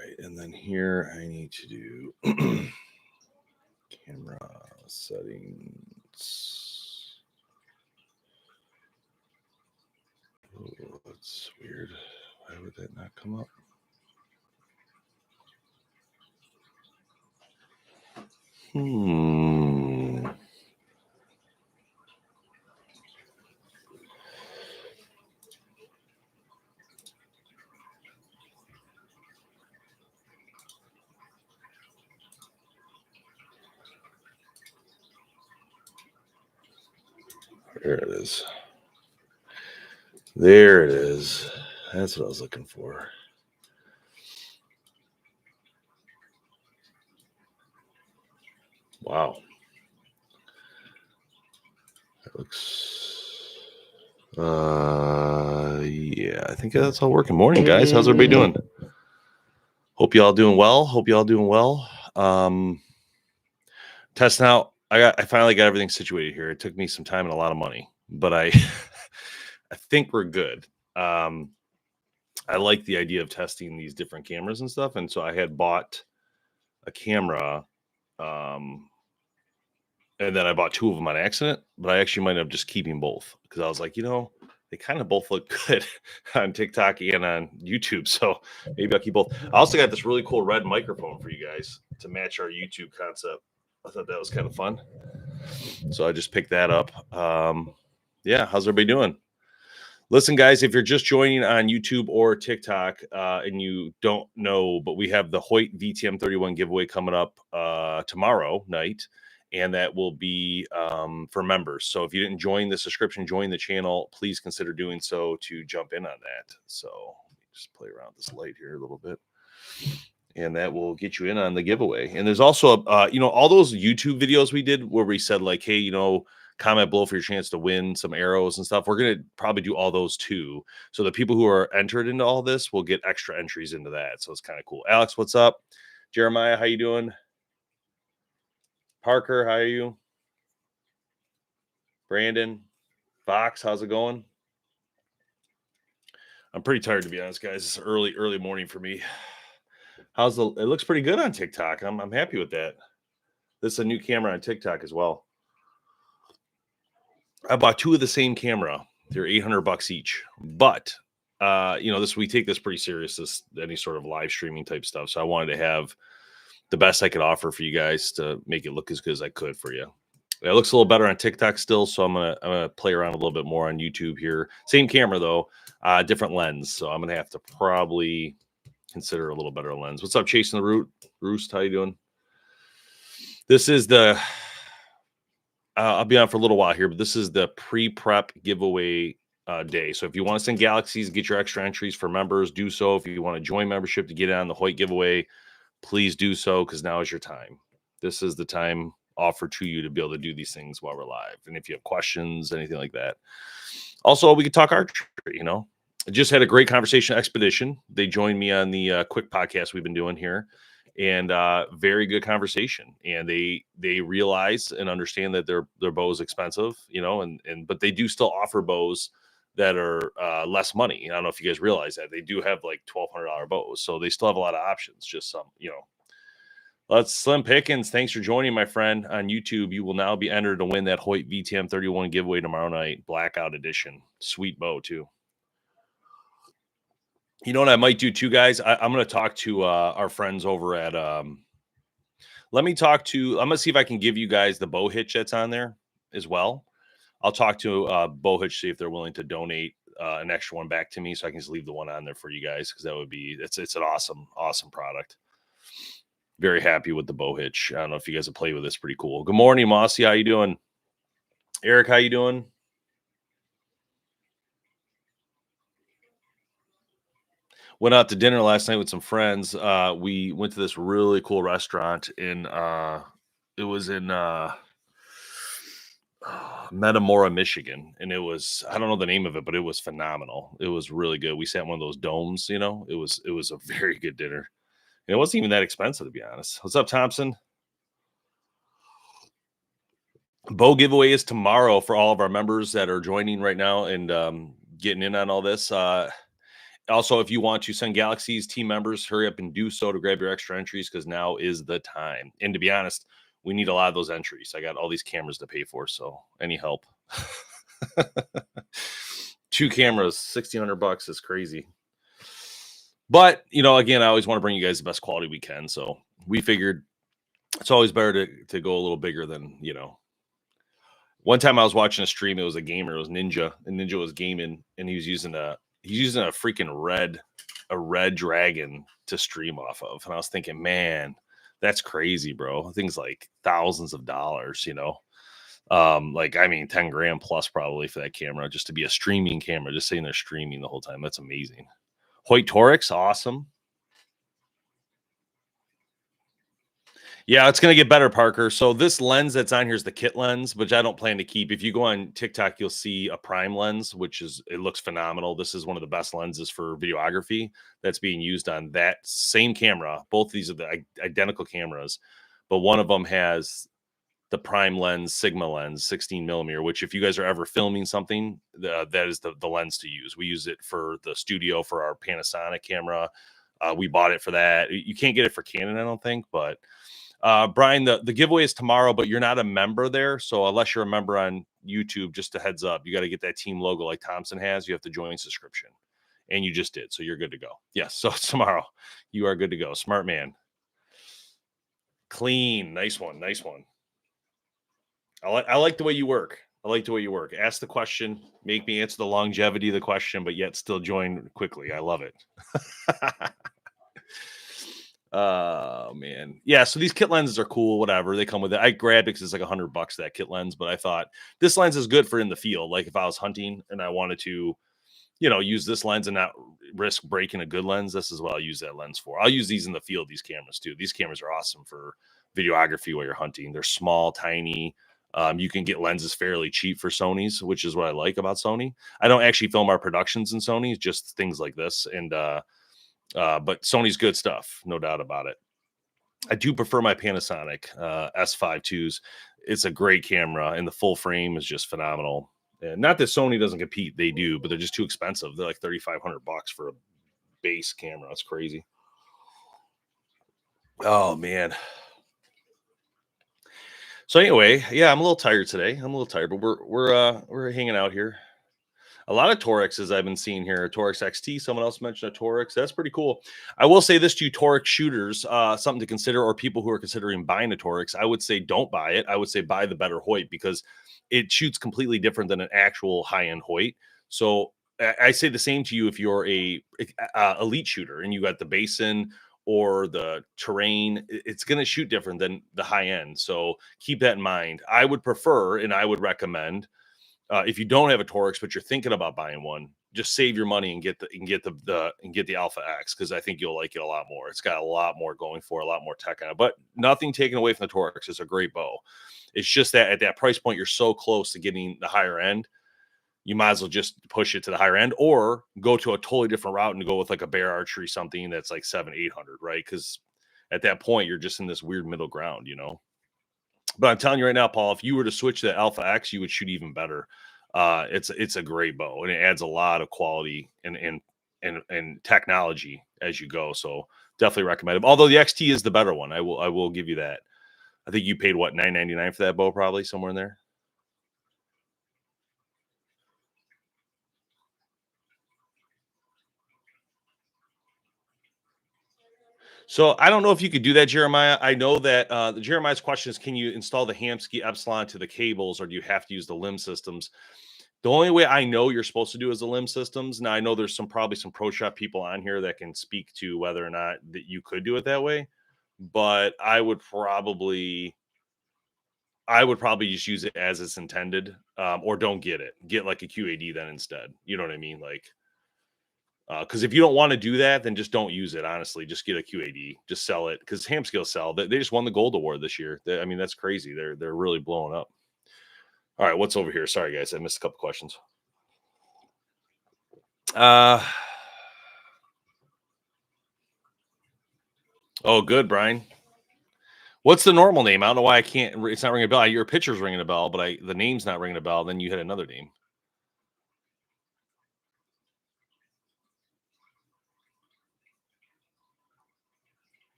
right, and then here I need to do camera settings. Oh, that's weird. Why would that not come up? There it is. There it is. That's what I was looking for. Wow. That looks... yeah, I think that's all working. Morning, guys. How's everybody doing? Hope you all doing well. Testing out. I finally got everything situated here. It took me some time and a lot of money, but I think we're good. I like the idea of testing these different cameras and stuff, and so I had bought a camera, and then I bought 2 of them on accident, but I actually might end up just keeping both because I was like, they kind of both look good on TikTok and on YouTube. So maybe I'll keep both. I also got this really cool red microphone for you guys to match our YouTube concept. I thought that was kind of fun. So I just picked that up. Yeah, how's everybody doing? Listen, guys, if you're just joining on YouTube or TikTok and you don't know, but we have the Hoyt VTM31 giveaway coming up tomorrow night. And that will be for members. So if you didn't join the subscription, join the channel, please consider doing so to jump in on that. So just play around with this light here a little bit. And that will get you in on the giveaway. And there's also, all those YouTube videos we did where we said like, hey, comment below for your chance to win some arrows and stuff. We're going to probably do all those too. So the people who are entered into all this will get extra entries into that. So it's kind of cool. Alex, what's up? Jeremiah, how you doing? Parker, how are you? Brandon, Fox, how's it going? I'm pretty tired, to be honest, guys. It's early morning for me. It looks pretty good on TikTok. I'm happy with that. This is a new camera on TikTok as well. I bought 2 of the same camera. They're $800 each. But we take this pretty serious, any sort of live streaming type stuff. So I wanted to have the best I could offer for you guys to make it look as good as I could for you. It looks a little better on TikTok still, so I'm gonna play around a little bit more on YouTube here. Same camera though, different lens. So I'm gonna have to probably consider a little better lens. What's up, Chasing the Root? Roost, how you doing? This is the I'll be on for a little while here, but this is the pre-prep giveaway day. So if you want to send galaxies and get your extra entries for members, do so. If you want to join membership to get on the Hoyt giveaway, please do so because now is your time. This is the time offered to you to be able to do these things while we're live. And if you have questions, anything like that. Also, we could talk archery, I just had a great conversation Expedition. They joined me on the quick podcast we've been doing here. And very good conversation. And they realize and understand that their bow is expensive, but they do still offer bows that are less money. I don't know if you guys realize that they do have like $1,200 bows, so they still have a lot of options. Just some, Let's Slim Pickens. Thanks for joining, my friend, on YouTube. You will now be entered to win that Hoyt VTM31 giveaway tomorrow night, Blackout Edition. Sweet bow too. You know what I might do too, guys? I'm going to talk to our friends over at. I'm going to see if I can give you guys the bow hitch that's on there as well. I'll talk to Bow Hitch, see if they're willing to donate an extra one back to me, so I can just leave the one on there for you guys, because that would be it's an awesome product. Very happy with the Bow Hitch. I don't know if you guys have played with this. Pretty cool. Good morning, Mossy. How you doing? Eric, how you doing? Went out to dinner last night with some friends. We went to this really cool restaurant in it was in Metamora, Michigan, and it was, I don't know the name of it, but it was phenomenal. It was really good. We sat in one of those domes, it was a very good dinner. And it wasn't even that expensive, to be honest. What's up, Thompson? Bow giveaway is tomorrow for all of our members that are joining right now and getting in on all this. Also, if you want to send Galaxies team members, hurry up and do so to grab your extra entries because now is the time. And to be honest, we need a lot of those entries. I got all these cameras to pay for, so any help. 2 cameras, $1,600 is crazy. But, again, I always want to bring you guys the best quality we can. So we figured it's always better to go a little bigger than, One time I was watching a stream, it was a gamer, it was Ninja, and Ninja was gaming, and he's using a freaking red dragon to stream off of. And I was thinking, man, that's crazy, bro. Things like thousands of dollars, 10 grand plus probably for that camera, just to be a streaming camera, just sitting there streaming the whole time. That's amazing. Hoyt Torx, awesome. Yeah, it's going to get better, Parker. So this lens that's on here is the kit lens, which I don't plan to keep. If you go on TikTok, you'll see a prime lens, it looks phenomenal. This is one of the best lenses for videography that's being used on that same camera. Both of these are the identical cameras, but one of them has the prime lens, Sigma lens, 16 millimeter, which if you guys are ever filming something, that is the lens to use. We use it for the studio for our Panasonic camera. We bought it for that. You can't get it for Canon, I don't think, but Brian, the giveaway is tomorrow, but you're not a member there. So unless you're a member on YouTube, just a heads up, you got to get that team logo like Thompson has. You have to join subscription. And you just did. So you're good to go. Yes. So tomorrow you are good to go. Smart man. Clean. Nice one. Nice one. I like the way you work. Ask the question, make me answer the longevity of the question, but yet still join quickly. I love it. Oh man. Yeah. So these kit lenses are cool, whatever. They come with it. I grabbed it because it's like $100 that kit lens, but I thought this lens is good for in the field. Like if I was hunting and I wanted to, use this lens and not risk breaking a good lens, this is what I'll use that lens for. I'll use these in the field, these cameras too. These cameras are awesome for videography while you're hunting. They're small, tiny. You can get lenses fairly cheap for Sony's, which is what I like about Sony. I don't actually film our productions in Sony, just things like this. And, but Sony's good stuff, no doubt about it. I do prefer my Panasonic S5 IIs. It's a great camera, and the full frame is just phenomenal. And not that Sony doesn't compete, they do, but they're just too expensive. They're like $3,500 for a base camera. That's crazy. Oh man. So anyway, yeah, I'm a little tired today. But we're hanging out here. A lot of Torxes I've been seeing here. Torx XT. Someone else mentioned a Torx. That's pretty cool. I will say this to you, Torx shooters, something to consider, or people who are considering buying a Torx. I would say don't buy it. I would say buy the better Hoyt because it shoots completely different than an actual high-end Hoyt. So I say the same to you if you're a elite shooter and you got the basin or the terrain. It's going to shoot different than the high end. So keep that in mind. I would prefer and I would recommend. If you don't have a Torx, but you're thinking about buying one, just save your money and get the Alpha X because I think you'll like it a lot more. It's got a lot more going for it, a lot more tech on it, but nothing taken away from the Torx. It's a great bow. It's just that at that price point, you're so close to getting the higher end. You might as well just push it to the higher end or go to a totally different route and go with like a bear archery, something that's like 700-800, right? Because at that point, you're just in this weird middle ground, But I'm telling you right now, Paul, if you were to switch to the Alpha X, you would shoot even better. It's a great bow, and it adds a lot of quality and technology as you go. So definitely recommend it. Although the XT is the better one, I will give you that. I think you paid what, $999 for that bow, probably somewhere in there. So I don't know if you could do that, Jeremiah. I know that the Jeremiah's question is, can you install the Hamsky Epsilon to the cables, or do you have to use the limb systems? The only way I know you're supposed to do is the limb systems. Now I know there's probably some pro shop people on here that can speak to whether or not that you could do it that way, but I would probably just use it as it's intended, or don't get it. Get like a QAD then instead. You know what I mean? Like, because if you don't want to do that, then just don't use it. Honestly, just get a QAD. Just sell it because Hamskill sell. They just won the gold award this year. I mean, that's crazy. They're really blowing up. All right, what's over here? Sorry, guys, I missed a couple questions. Oh, good, Brian. What's the normal name? I don't know why I can't. It's not ringing a bell. Your picture's ringing a bell, but the name's not ringing a bell. Then you had another name.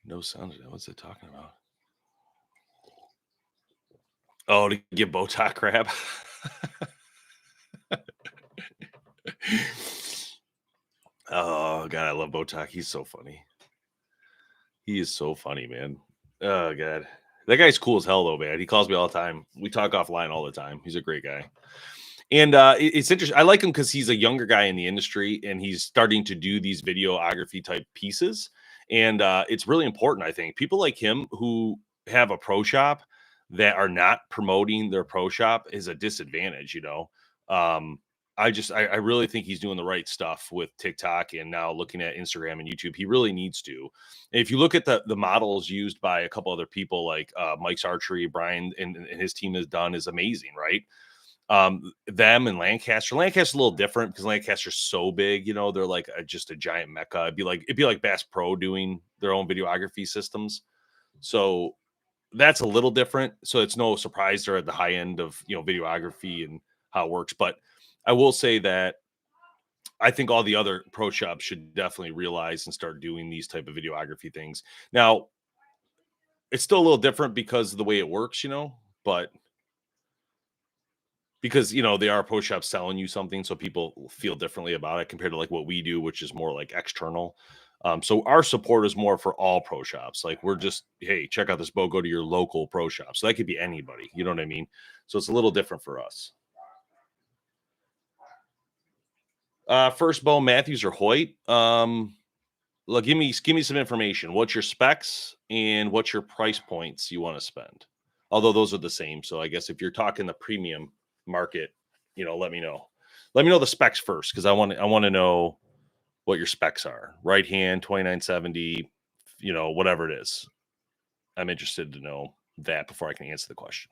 No sound. What's it talking about? Oh, to get Botox crap. Oh god, I love Botox. He's so funny. He is so funny, man. Oh god. That guy's cool as hell though, man. He calls me all the time. We talk offline all the time. He's a great guy. And it's interesting. I like him because he's a younger guy in the industry and he's starting to do these videography type pieces. And it's really important, I think. People like him who have a pro shop that are not promoting their pro shop is a disadvantage, you know. Um, I really think he's doing the right stuff with TikTok and now looking at Instagram and YouTube. He really needs to. And if you look at the models used by a couple other people like Mike's Archery, Brian and his team has done is amazing, right? Them and Lancaster. Lancaster's a little different because Lancaster's so big, you know, they're like just a giant mecca. It'd be like Bass Pro doing their own videography systems. So that's a little different. So it's no surprise they're at the high end of, you know, videography and how it works. But I will say that I think all the other pro shops should definitely realize and start doing these type of videography things. Now, it's still a little different because of the way it works, you know, but because you know they are pro shops selling you something, so people feel differently about it compared to like what we do, which is more like external. So our support is more for all pro shops. Like we're just, hey, check out this bow, go to your local pro shop. So that could be anybody, you know what I mean? So it's a little different for us. First bow, Matthews or Hoyt. Look, give me some information. What's your specs and what's your price points you want to spend? Although those are the same. So I guess if you're talking the premium market, you know, let me know. Let me know the specs first because I want to know what your specs are. Right hand, 2970, you know, whatever it is. I'm interested to know that before I can answer the question.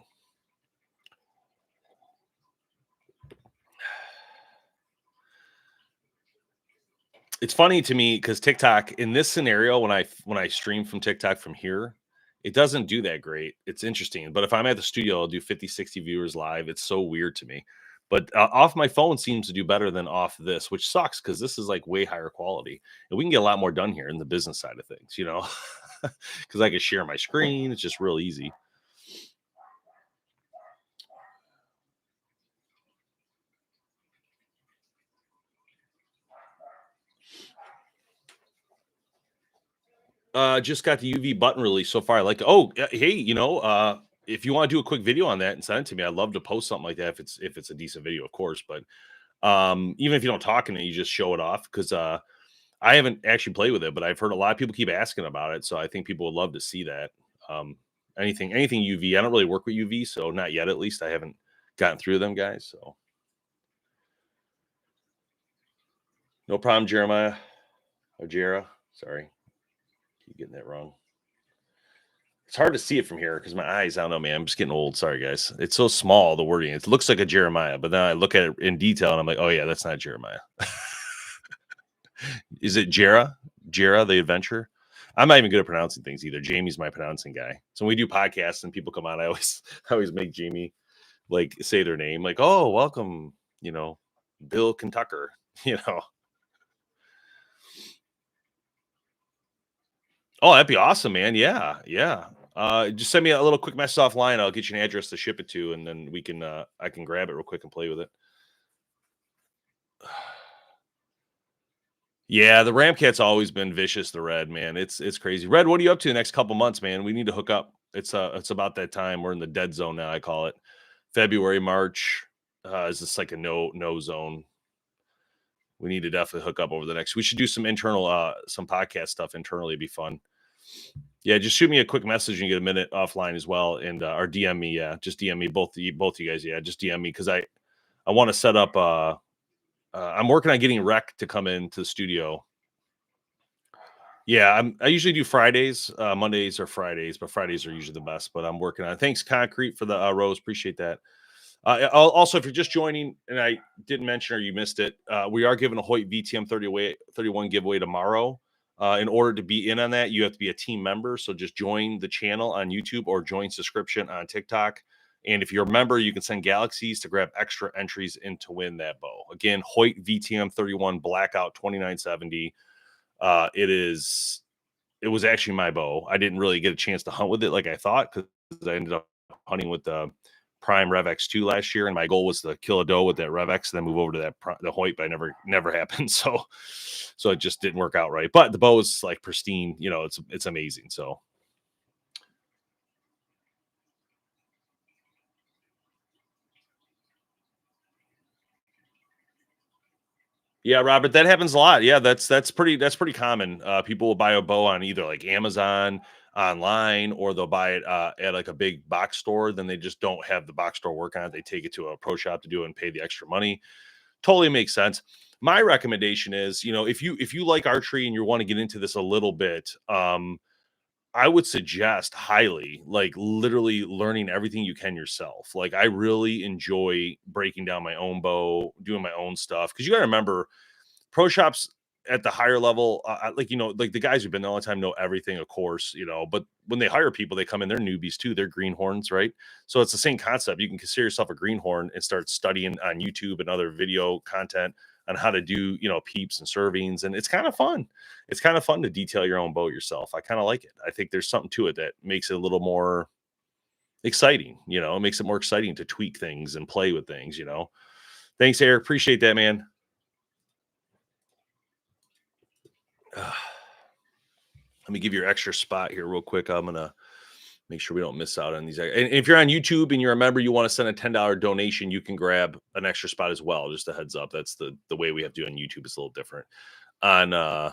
It's funny to me because TikTok in this scenario, when I stream from TikTok from here, it doesn't do that great. It's interesting. But if I'm at the studio, I'll do 50, 60 viewers live. It's so weird to me. But off my phone seems to do better than off this, which sucks because this is like way higher quality. And we can get a lot more done here in the business side of things, you know, because I can share my screen. It's just real easy. Just got the UV button release so far. I like, oh, hey, you know, if you want to do a quick video on that and send it to me, I'd love to post something like that if it's a decent video, of course. But even if you don't talk in it, you just show it off because I haven't actually played with it, but I've heard a lot of people keep asking about it. So I think people would love to see that. Um, anything UV. I don't really work with UV, so not yet at least. I haven't gotten through them guys. So no problem, Jeremiah or Jera. Sorry. Keep getting that wrong. It's hard to see it from here because my eyes, I don't know, man. I'm just getting old. Sorry, guys. It's so small, the wording. It looks like a Jeremiah, but then I look at it in detail and I'm like, oh, yeah, that's not Jeremiah. Is it Jera? Jera, the adventure? I'm not even good at pronouncing things either. Jamie's my pronouncing guy. So when we do podcasts and people come on, I always I always make Jamie like say their name, like, oh, welcome, you know, Bill Kentucker, you know. Oh, that'd be awesome, man. Yeah, yeah. Just send me a little quick message offline. I'll get you an address to ship it to, and then we can I can grab it real quick and play with it. Yeah, the Ramcat's always been vicious. The Red, man, it's crazy. Red, what are you up to the next couple months, man? We need to hook up. It's about that time. We're in the dead zone now. I call it February, March. Is this like a no zone? We need to definitely hook up over the next. We should do some internal some podcast stuff internally. It'd be fun. Yeah, just shoot me a quick message and you get a minute offline as well, and or DM me. Yeah, just DM me both you guys. Yeah, just DM me because I want to set up. I'm working on getting Rec to come into the studio. Yeah, I usually do Fridays, Mondays or Fridays, but Fridays are usually the best. But I'm working on it. Thanks, Concrete, for the rose. Appreciate that. Also, if you're just joining and I didn't mention or you missed it, we are giving a Hoyt VTM 31 giveaway tomorrow. In order to be in on that, you have to be a team member. So just join the channel on YouTube or join subscription on TikTok. And if you're a member, you can send galaxies to grab extra entries in to win that bow. Again, Hoyt VTM 31 Blackout 2970. It is it was actually my bow. I didn't really get a chance to hunt with it like I thought, because I ended up hunting with the Prime Rev X2 last year, and my goal was to kill a doe with that Rev X, and then move over to the Hoyt, but I never happened. So it just didn't work out right. But the bow is like pristine. You know, it's amazing. So yeah, Robert, that happens a lot. Yeah, that's pretty common. People will buy a bow on either like Amazon online, or they'll buy it at like a big box store. Then they just don't have the box store work on it. They take it to a pro shop to do it and pay the extra money. Totally makes sense. My recommendation is, you know, if you like archery and you want to get into this a little bit, I would suggest highly, like literally learning everything you can yourself. Like I really enjoy breaking down my own bow, doing my own stuff. Because you got to remember, pro shops at the higher level, like, you know, like the guys who've been there all the time know everything, of course, you know, but when they hire people, they come in, they're newbies too. They're greenhorns, right? So it's the same concept. You can consider yourself a greenhorn and start studying on YouTube and other video content on how to do, you know, peeps and servings. And it's kind of fun. It's kind of fun to detail your own bow yourself. I kind of like it. I think there's something to it that makes it a little more exciting, you know, it makes it more exciting to tweak things and play with things, you know. Thanks, Eric. Appreciate that, man. Let me give you your extra spot here real quick. I'm gonna make sure we don't miss out on these. And if you're on YouTube and you're a member, you want to send a $10 donation, you can grab an extra spot as well. Just a heads up. That's the way we have to do on YouTube. It's a little different. On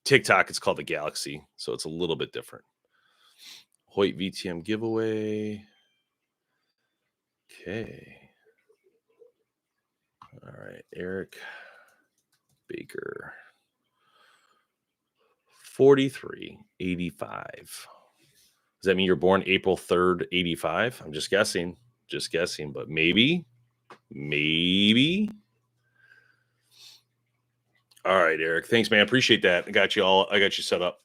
TikTok, it's called the Galaxy, so it's a little bit different. Hoyt VTM giveaway. Okay. All right, Eric Baker. 4385. Does that mean you're born April 3rd, 85? I'm just guessing, but maybe. All right, Eric. Thanks, man. Appreciate that. I got you set up.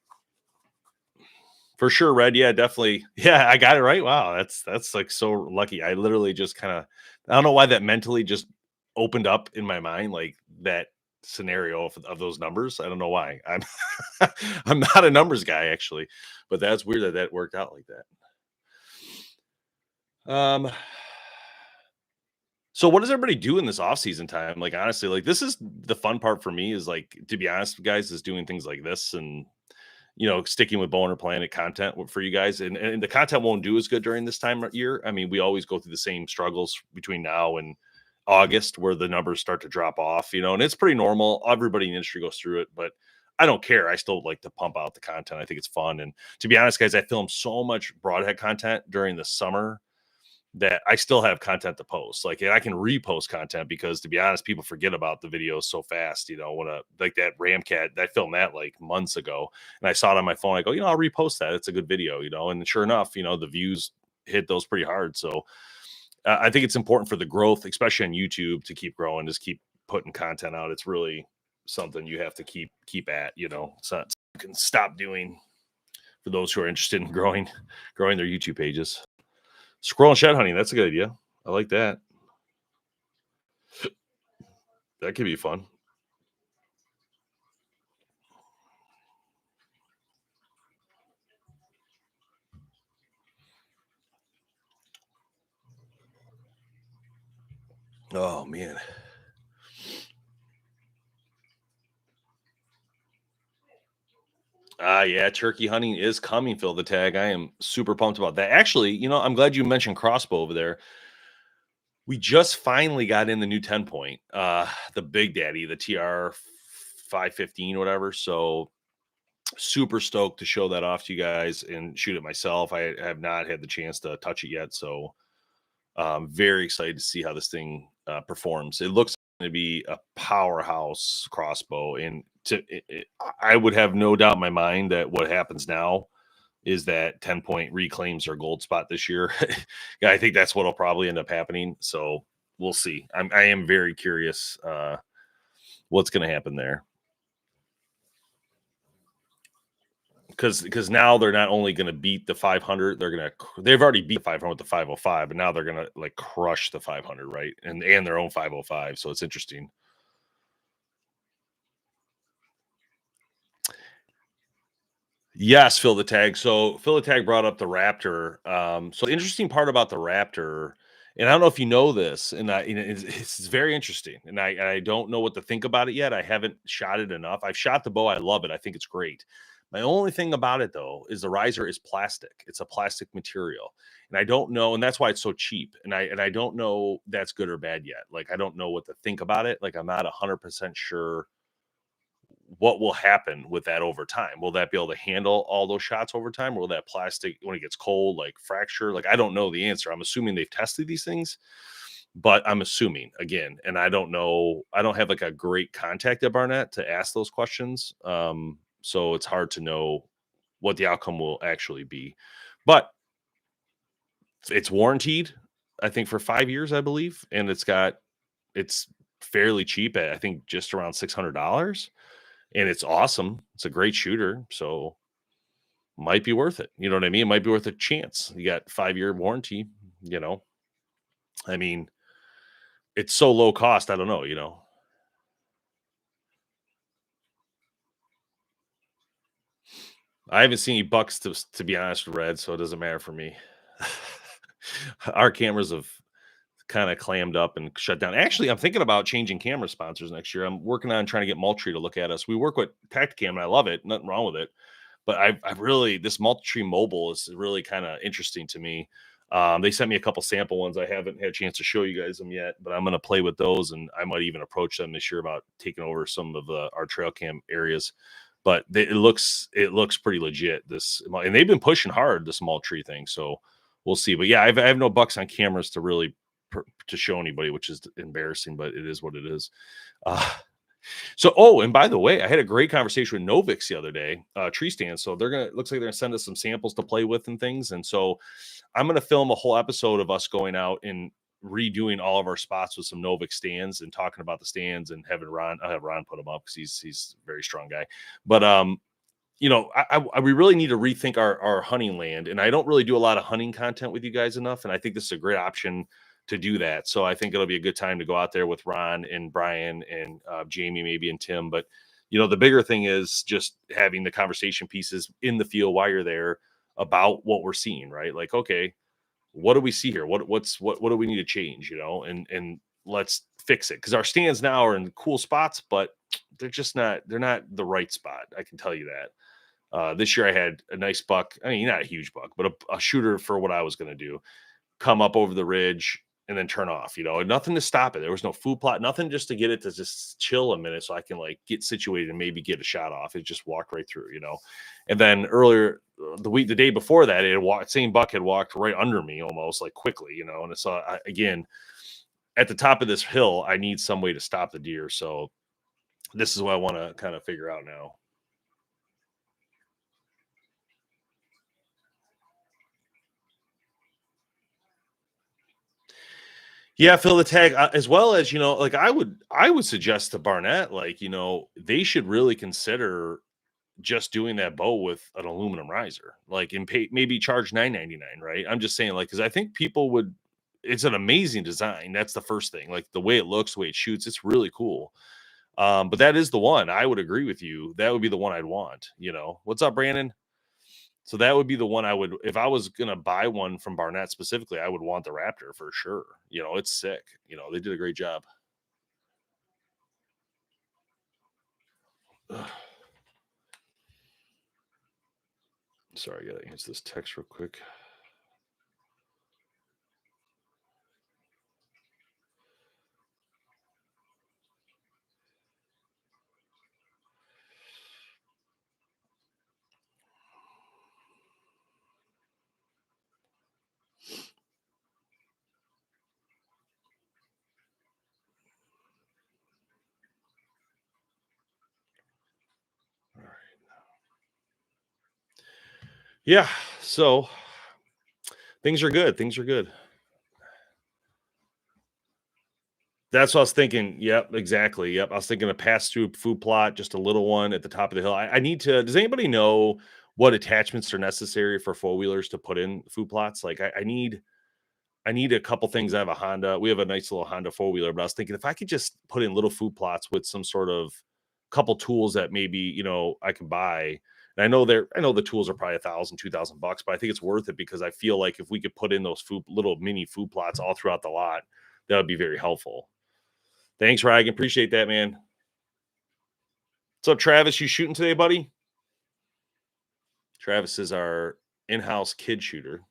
For sure, Red. Yeah, definitely. Yeah, I got it right. Wow, that's like so lucky. I literally just kind of, I don't know why that mentally just opened up in my mind, like that scenario of those numbers. I don't know why. I'm I'm not a numbers guy actually, but that's weird that worked out like that. So what does everybody do in this off-season time? Like honestly, like this is the fun part for me, is like, to be honest, guys, is doing things like this, and you know, sticking with BowHunterPlanet content for you guys. And the content won't do as good during this time of year. I mean, we always go through the same struggles between now and August where the numbers start to drop off, you know, and it's pretty normal. Everybody in the industry goes through it, but I don't care. I still like to pump out the content. I think it's fun. And to be honest, guys, I film so much broadhead content during the summer that I still have content to post. Like, and I can repost content because, to be honest, people forget about the videos so fast. You know, when like that Ramcat, I filmed that like months ago, and I saw it on my phone. I go, you know, I'll repost that. It's a good video, you know. And sure enough, you know, the views hit those pretty hard. So I think it's important for the growth, especially on YouTube, to keep growing, just keep putting content out. It's really something you have to keep at. You know, so you can stop doing for those who are interested in growing their YouTube pages. Squirrel and shed hunting. That's a good idea. I like that. That could be fun. Oh man. Yeah, turkey hunting is coming, Phil the Tag. I am super pumped about that. Actually, you know, I'm glad you mentioned crossbow over there. We just finally got in the new 10 point, the Big Daddy, the TR 515, whatever. So super stoked to show that off to you guys and shoot it myself. I have not had the chance to touch it yet. So very excited to see how this thing performs. It looks going to be a powerhouse crossbow, and I would have no doubt in my mind that what happens now is that 10 point reclaims their gold spot this year. Yeah, I think that's what'll probably end up happening. So we'll see. I am very curious what's going to happen there. Because now they're not only going to beat the 500, they've already beat 500 with the 505, but now they're going to like crush the 500, right? And their own 505. So it's interesting. Yes, fill the tag. So fill the tag brought up the Raptor. So the interesting part about the Raptor, and I don't know if you know this, and it's very interesting. And I don't know what to think about it yet. I haven't shot it enough. I've shot the bow. I love it. I think it's great. My only thing about it though is the riser is plastic. It's a plastic material, and I don't know, and that's why it's so cheap. And I don't know that's good or bad yet. Like I don't know what to think about it. Like I'm not 100% sure what will happen with that over time. Will that be able to handle all those shots over time? Or will that plastic, when it gets cold, like fracture? Like, I don't know the answer. I'm assuming they've tested these things, but I'm assuming again, and I don't know. I don't have like a great contact at Barnett to ask those questions. So it's hard to know what the outcome will actually be. But it's warranted, I think, for 5 years, I believe, and it's fairly cheap at I think just around $600, and it's awesome. It's a great shooter, so might be worth it. You know what I mean? It might be worth a chance. You got 5-year warranty. You know, I mean, it's so low cost. I don't know. I haven't seen any bucks to be honest, Red. So it doesn't matter for me. Our cameras have kind of clammed up and shut down. Actually, I'm thinking about changing camera sponsors next year. I'm working on trying to get Moultrie to look at us. We work with Tacticam, and I love it. Nothing wrong with it. But I've really this Moultrie mobile is really kind of interesting to me. They sent me a couple sample ones. I haven't had a chance to show you guys them yet, but I'm going to play with those, and I might even approach them this year about taking over some of our trail cam areas. But it looks pretty legit. And they've been pushing hard this Moultrie thing, so we'll see. But yeah, I have no bucks on cameras to really to show anybody, which is embarrassing, but it is what it is. Uh, and by the way, I had a great conversation with Novix the other day, tree stand. So looks like they're gonna send us some samples to play with and things. And so I'm gonna film a whole episode of us going out and redoing all of our spots with some Novix stands and talking about the stands and having Ron. I'll have Ron put them up because he's a very strong guy. But we really need to rethink our hunting land, and I don't really do a lot of hunting content with you guys enough, and I think this is a great option to do that. So I think it'll be a good time to go out there with Ron and Brian and Jamie, maybe, and Tim. But the bigger thing is just having the conversation pieces in the field while you're there about what we're seeing, right? Like, okay, what do we see here? What do we need to change? And let's fix it, because our stands now are in cool spots, but they're not the right spot. I can tell you that. This year I had a nice buck. I mean, not a huge buck, but a shooter for what I was going to do, come up over the ridge and then turn off, and nothing to stop it. There was no food plot, nothing, just to get it to just chill a minute so I can like get situated and maybe get a shot off. It just walked right through. And then earlier the day before that, same buck had walked right under me almost like quickly, and so again, at the top of this hill, I need some way to stop the deer. So this is what I want to kind of figure out now. Yeah, fill the tag, as well as, like I would suggest to Barnett, like, they should really consider just doing that bow with an aluminum riser, like, and pay, maybe charge $9.99, right? I'm just saying, like, because I think people would. It's an amazing design. That's the first thing. Like the way it looks, the way it shoots, it's really cool. But that is the one. I would agree with you. That would be the one I'd want. What's up, Brandon? So that would be the one I would, if I was gonna buy one from Barnett specifically, I would want the Raptor for sure. It's sick. They did a great job. Ugh. Sorry, I gotta answer this text real quick. All right. Yeah. So things are good. Things are good. That's what I was thinking. Yep, exactly. Yep. I was thinking a pass through food plot, just a little one at the top of the hill. I need to. Does anybody know what attachments are necessary for four wheelers to put in food plots? Like, I need a couple things. I have a Honda. We have a nice little Honda four wheeler, but I was thinking if I could just put in little food plots with some sort of couple tools that maybe I can buy, And I know the tools are probably $1,000, $2,000, but I think it's worth it because I feel like if we could put in those little mini food plots all throughout the lot, that would be very helpful. Thanks, Ryan. Appreciate that, man. What's up, Travis? You shooting today, buddy? Travis is our in-house kid shooter.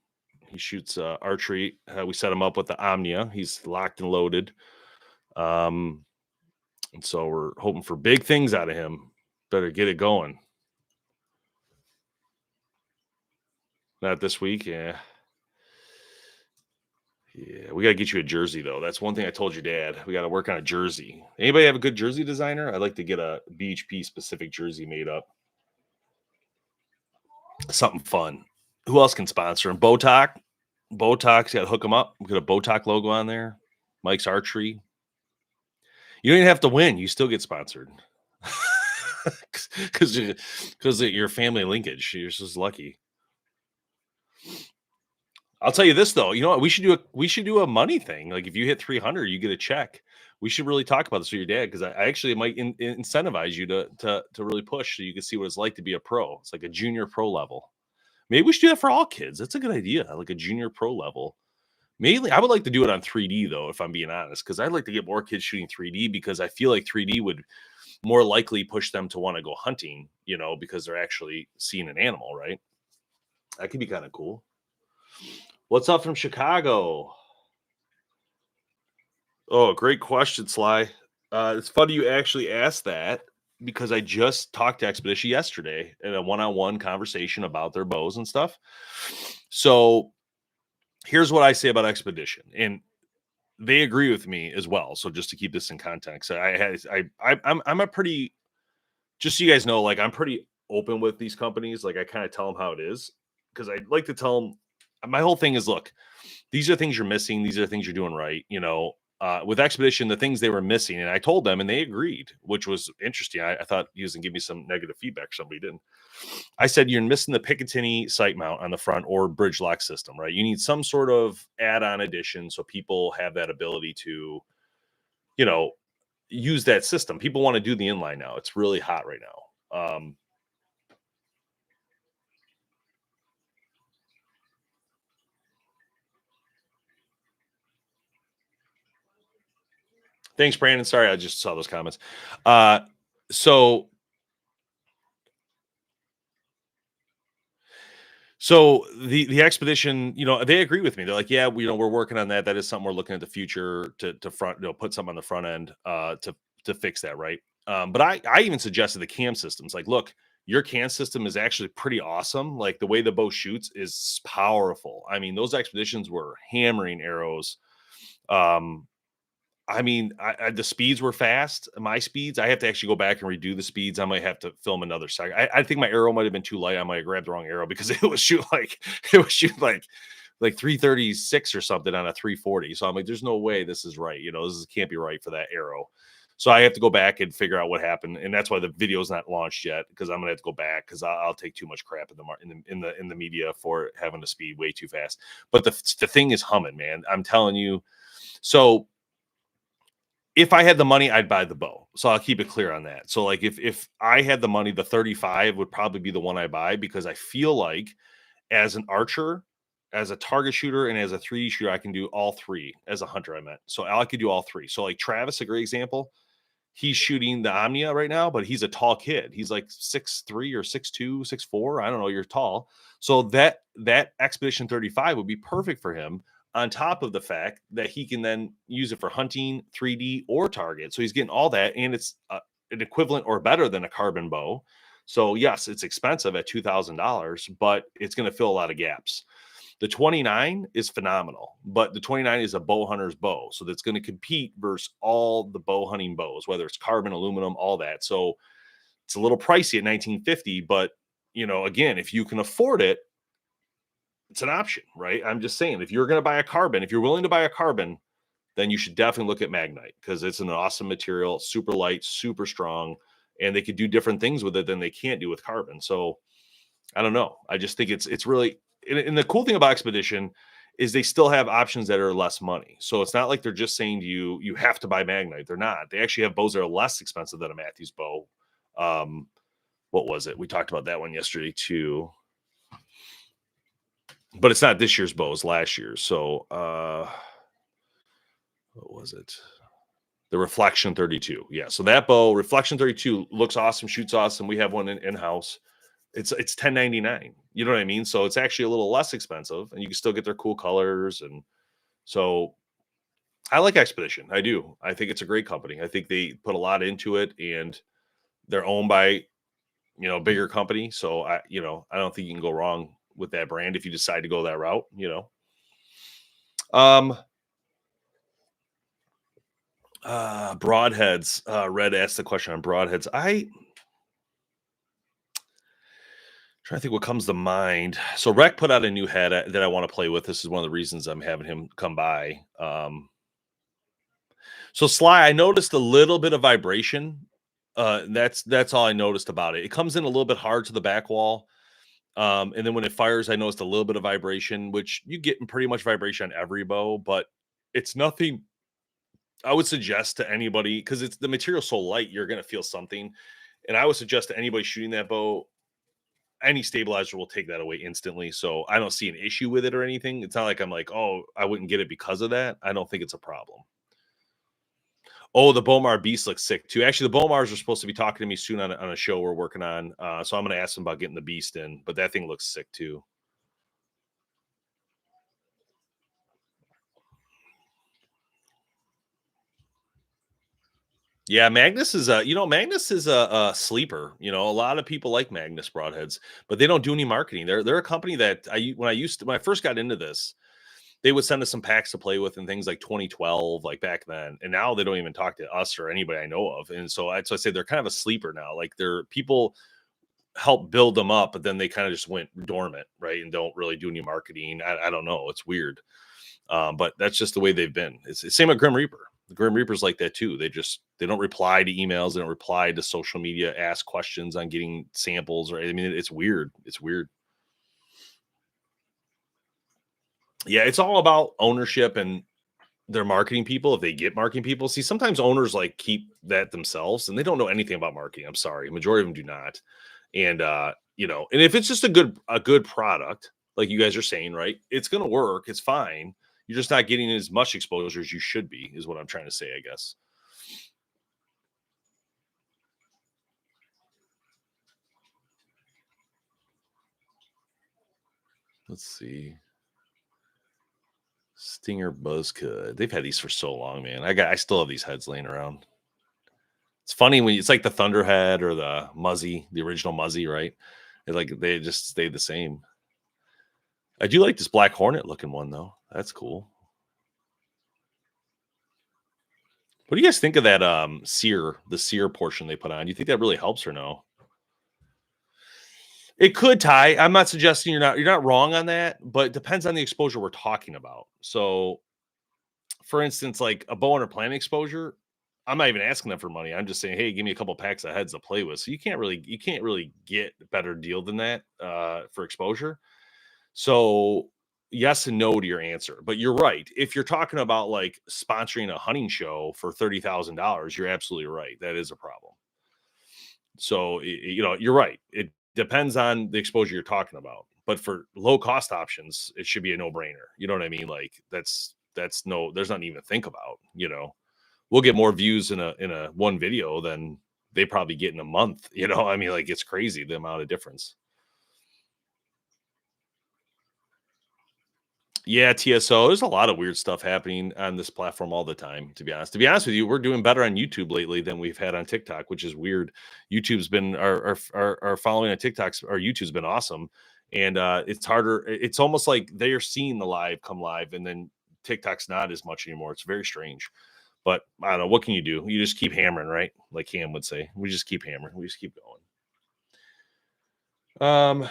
He shoots archery. We set him up with the Omnia. He's locked and loaded. And so we're hoping for big things out of him. Better get it going. Not this week. Yeah. Yeah. We got to get you a jersey, though. That's one thing I told your dad. We got to work on a jersey. Anybody have a good jersey designer? I'd like to get a BHP specific jersey made up. Something fun. Who else can sponsor him? Botox. Botox, got to hook him up. We got a Botox logo on there. Mike's Archery. You don't even have to win. You still get sponsored. Because your family linkage. You're just lucky. I'll tell you this though. You know what? We should do a money thing. Like if you hit 300, you get a check. We should really talk about this with your dad because I actually might incentivize you to really push so you can see what it's like to be a pro. It's like a junior pro level. Maybe we should do that for all kids. That's a good idea. Like a junior pro level. Mainly, I would like to do it on 3D though, if I'm being honest, because I'd like to get more kids shooting 3D because I feel like 3D would more likely push them to want to go hunting, because they're actually seeing an animal, right? That could be kind of cool. What's up from Chicago? Oh, great question, Sly. It's funny you actually asked that because I just talked to Expedition yesterday in a one-on-one conversation about their bows and stuff. So here's what I say about Expedition, and they agree with me as well. So just to keep this in context, I'm a pretty, just so you guys know, like I'm pretty open with these companies. Like I kind of tell them how it is because I like to tell them. My whole thing is, look, these are things you're missing. These are things you're doing right. With Expedition, the things they were missing, and I told them, and they agreed, which was interesting. I thought he was going to give me some negative feedback. Somebody didn't. I said, you're missing the Picatinny sight mount on the front or bridge lock system, right? You need some sort of add-on addition so people have that ability to, use that system. People want to do the inline now. It's really hot right now. Thanks, Brandon. Sorry, I just saw those comments. So the Expedition, they agree with me. They're like, yeah, we're working on that. That is something we're looking at the future to front, put something on the front end to fix that, right? But I even suggested the cam systems. Like, look, your cam system is actually pretty awesome. Like the way the bow shoots is powerful. I mean, those Expeditions were hammering arrows. The speeds were fast. My speeds, I have to actually go back and redo the speeds. I might have to film another second. I think my arrow might have been too light. I might have grabbed the wrong arrow because it was shoot like 336 or something on a 340. So I'm like, there's no way this is right. This can't be right for that arrow. So I have to go back and figure out what happened, and that's why the video's not launched yet because I'm gonna have to go back because I'll take too much crap in the media for having the speed way too fast. But the thing is humming, man. I'm telling you. So if I had the money, I'd buy the bow. So I'll keep it clear on that. So like if I had the money, the 35 would probably be the one I buy because I feel like as an archer, as a target shooter, and as a 3D shooter, I can do all three. As a hunter, I meant. So I could do all three. So like Travis, a great example. He's shooting the Omnia right now, but he's a tall kid. He's like 6'3" or 6'2", 6'4". I don't know. You're tall. So that Expedition 35 would be perfect for him on top of the fact that he can then use it for hunting, 3D, or target. So he's getting all that, and it's an equivalent or better than a carbon bow. So yes, it's expensive at $2,000, but it's going to fill a lot of gaps. The 29 is phenomenal, but the 29 is a bow hunter's bow. So that's going to compete versus all the bow hunting bows, whether it's carbon, aluminum, all that. So it's a little pricey at $1,950, but again, if you can afford it, it's an option, right? I'm just saying, if you're going to buy a carbon, if you're willing to buy a carbon, then you should definitely look at Magnite because it's an awesome material, super light, super strong, and they could do different things with it than they can't do with carbon. So I don't know. I just think it's really, and the cool thing about Expedition is they still have options that are less money. So it's not like they're just saying to you, you have to buy Magnite. They're not. They actually have bows that are less expensive than a Matthews bow. what was it? We talked about that one yesterday too. But it's not this year's bow, it's last year's. So what was it? The Reflection 32. Yeah. So that bow, Reflection 32, looks awesome, shoots awesome. We have one in-house. It's 1099. You know what I mean? So it's actually a little less expensive, and you can still get their cool colors. And so I like Expedition. I do. I think it's a great company. I think they put a lot into it, and they're owned by, a bigger company. So I don't think you can go wrong with that brand if you decide to go that route. Um, Broadheads. Red asked the question on broadheads. Trying to think what comes to mind. So Rec put out a new head that I want to play with. This is one of the reasons I'm having him come by. So Sly, I noticed a little bit of vibration. That's all I noticed about it. It comes in a little bit hard to the back wall. And then when it fires, I noticed a little bit of vibration, which you get in pretty much vibration on every bow, but it's nothing I would suggest to anybody, because it's the material so light, you're gonna feel something. And I would suggest to anybody shooting that bow, any stabilizer will take that away instantly. So I don't see an issue with it or anything. It's not like I'm like, oh, I wouldn't get it because of that. I don't think it's a problem. Oh, the Bomar Beast looks sick too. Actually, the Bomars are supposed to be talking to me soon on a show we're working on. So I'm going to ask them about getting the Beast in, but that thing looks sick too. Yeah, Magnus is a sleeper. A lot of people like Magnus broadheads, but they don't do any marketing. They're a company that when I first got into this, they would send us some packs to play with and things like 2012, like back then. And now they don't even talk to us or anybody I know of. And so I say they're kind of a sleeper now. Like they're people help build them up, but then they kind of just went dormant, right? And don't really do any marketing. I don't know. It's weird. But that's just the way they've been. It's the same with Grim Reaper. The Grim Reaper's like that too. They don't reply to emails, they don't reply to social media, ask questions on getting samples, or I mean, it's weird. It's weird. Yeah, it's all about ownership and their marketing people. If they get marketing people, see, sometimes owners like keep that themselves and they don't know anything about marketing. I'm sorry, majority of them do not. And and if it's just a good product, like you guys are saying, right, it's gonna work, it's fine. You're just not getting as much exposure as you should be, is what I'm trying to say, I guess. Let's see. Stinger Buzzcut. They've had these for so long, man. I still have these heads laying around. It's funny when it's like the Thunderhead or the Muzzy, the original Muzzy, right? They just stay the same. I do like this Black Hornet looking one though. That's cool. What do you guys think of that the sear portion they put on? Do you think that really helps or no? It could tie. I'm not suggesting you're not wrong on that, but it depends on the exposure we're talking about. So for instance, like a BowHunterPlanet exposure, I'm not even asking them for money. I'm just saying, hey, give me a couple packs of heads to play with. So you can't really get a better deal than that for exposure. So yes and no to your answer, but you're right. If you're talking about like sponsoring a hunting show for $30,000, you're absolutely right. That is a problem. So you're right. It depends on the exposure you're talking about. But for low cost options, it should be a no brainer. You know what I mean? Like that's no, there's nothing even to think about. We'll get more views in a one video than they probably get in a month. I mean, like it's crazy the amount of difference. Yeah, TSO. There's a lot of weird stuff happening on this platform all the time, to be honest. To be honest with you, we're doing better on YouTube lately than we've had on TikTok, which is weird. YouTube's been our following on TikTok's our YouTube's been awesome. And it's harder. It's almost like they're seeing the live come live, and then TikTok's not as much anymore. It's very strange. But I don't know. What can you do? You just keep hammering, right? Like Cam would say. We just keep hammering. We just keep going.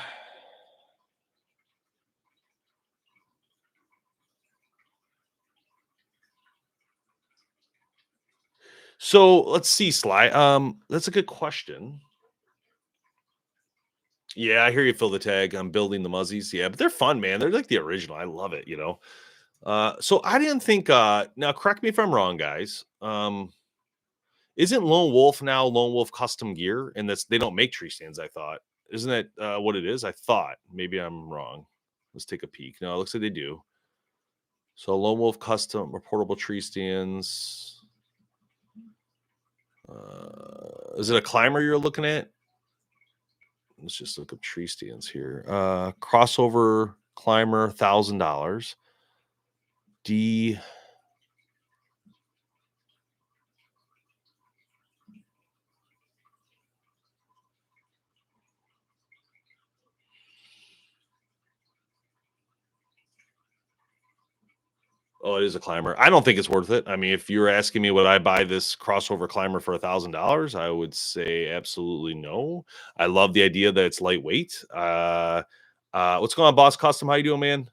So let's see, Sly. That's a good question. Yeah, I hear you, fill the tag. I'm building the muzzies. Yeah, but they're fun, man. They're like the original. I love it. So I didn't think now correct me if I'm wrong, guys. Isn't Lone Wolf now Lone Wolf Custom Gear? And that's they don't make tree stands, I thought. Isn't that what it is? I thought. Maybe I'm wrong. Let's take a peek. No, it looks like they do. So Lone Wolf Custom or portable tree stands. Is it a climber you're looking at? Let's just look up tree stands here. Crossover climber, $1,000. D. Oh, it is a climber. I don't think it's worth it. I mean, if you're asking me would I buy this crossover climber for $1,000, I would say absolutely no. I love the idea that it's lightweight. What's going on, Boss Custom? How you doing, man?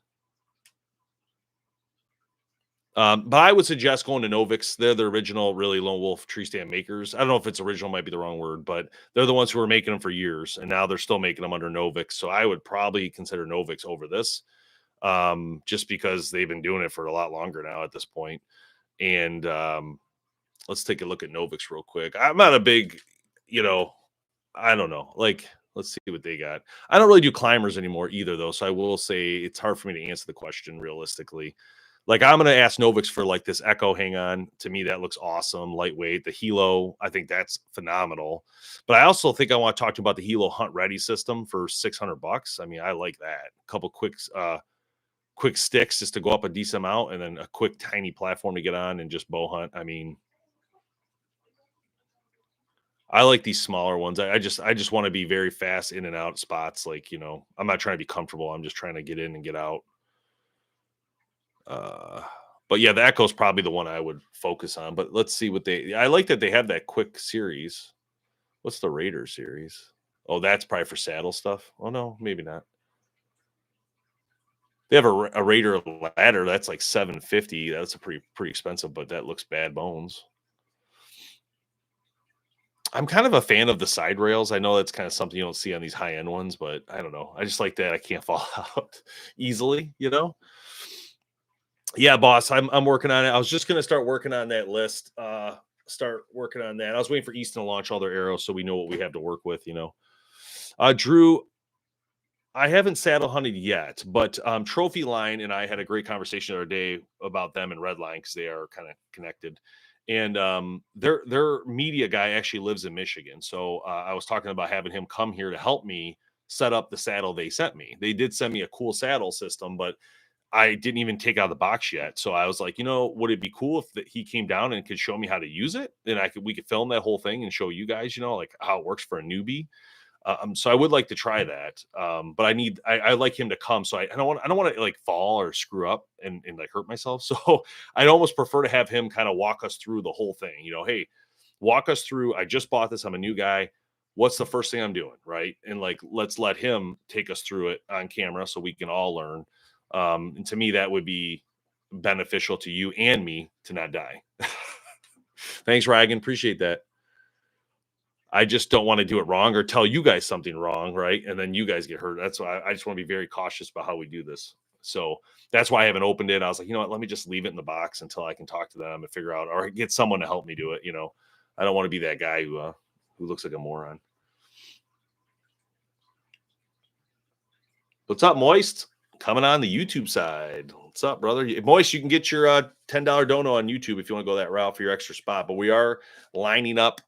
But I would suggest going to Novix. They're the original, really lone wolf tree stand makers. I don't know if it's original, might be the wrong word, but they're the ones who were making them for years, and now they're still making them under Novix. So I would probably consider Novix over this, just because they've been doing it for a lot longer now at this point. And let's take a look at Novix real quick. I'm not a big, you know, I don't know. Like, let's see what they got. I don't really do climbers anymore either, though. So I will say it's hard for me to answer the question realistically. Like, I'm gonna ask Novix for like this Echo. Hang on, to me that looks awesome, lightweight. The Hilo, I think that's phenomenal. But I also think I want to talk to you about the Hilo Hunt Ready system for $600. I mean, I like that. A couple quick sticks just to go up a decent amount, and then a quick tiny platform to get on and just bow hunt. I mean, I like these smaller ones. I just want to be very fast in and out spots. Like, I'm not trying to be comfortable. I'm just trying to get in and get out. Uh, but yeah, the Echo's probably the one I would focus on. But let's see what I like that they have that quick series. What's the Raider series? Oh, that's probably for saddle stuff. Oh no, maybe not. They have a Raider ladder that's like 750. That's a pretty expensive, but that looks bad bones. I'm kind of a fan of the side rails. I know that's kind of something you don't see on these high end ones, but I don't know. I just like that I can't fall out easily. Yeah, boss. I'm working on it. I was just gonna start working on that list. Start working on that. I was waiting for Easton to launch all their arrows so we know what we have to work with. Drew, I haven't saddle hunted yet, but Trophy Line and I had a great conversation the other day about them and Redline because they are kind of connected. And their media guy actually lives in Michigan, so I was talking about having him come here to help me set up the saddle they sent me. They did send me a cool saddle system, but I didn't even take out the box yet. So I was like, would it be cool if he came down and could show me how to use it? And we could film that whole thing and show you guys, like how it works for a newbie. So I would like to try that. But I like him to come. So I don't want to like fall or screw up and like hurt myself. So I'd almost prefer to have him kind of walk us through the whole thing. Hey, walk us through. I just bought this. I'm a new guy. What's the first thing I'm doing? Right. And like, let's let him take us through it on camera so we can all learn. And to me, that would be beneficial to you and me to not die. Thanks, Ryan. Appreciate that. I just don't want to do it wrong or tell you guys something wrong, right? And then you guys get hurt. That's why I just want to be very cautious about how we do this. So that's why I haven't opened it. I was like, let me just leave it in the box until I can talk to them and figure out or get someone to help me do it. I don't want to be that guy who looks like a moron. What's up, Moist? Coming on the YouTube side. What's up, brother? Moist, you can get your $10 dono on YouTube if you want to go that route for your extra spot. But we are lining up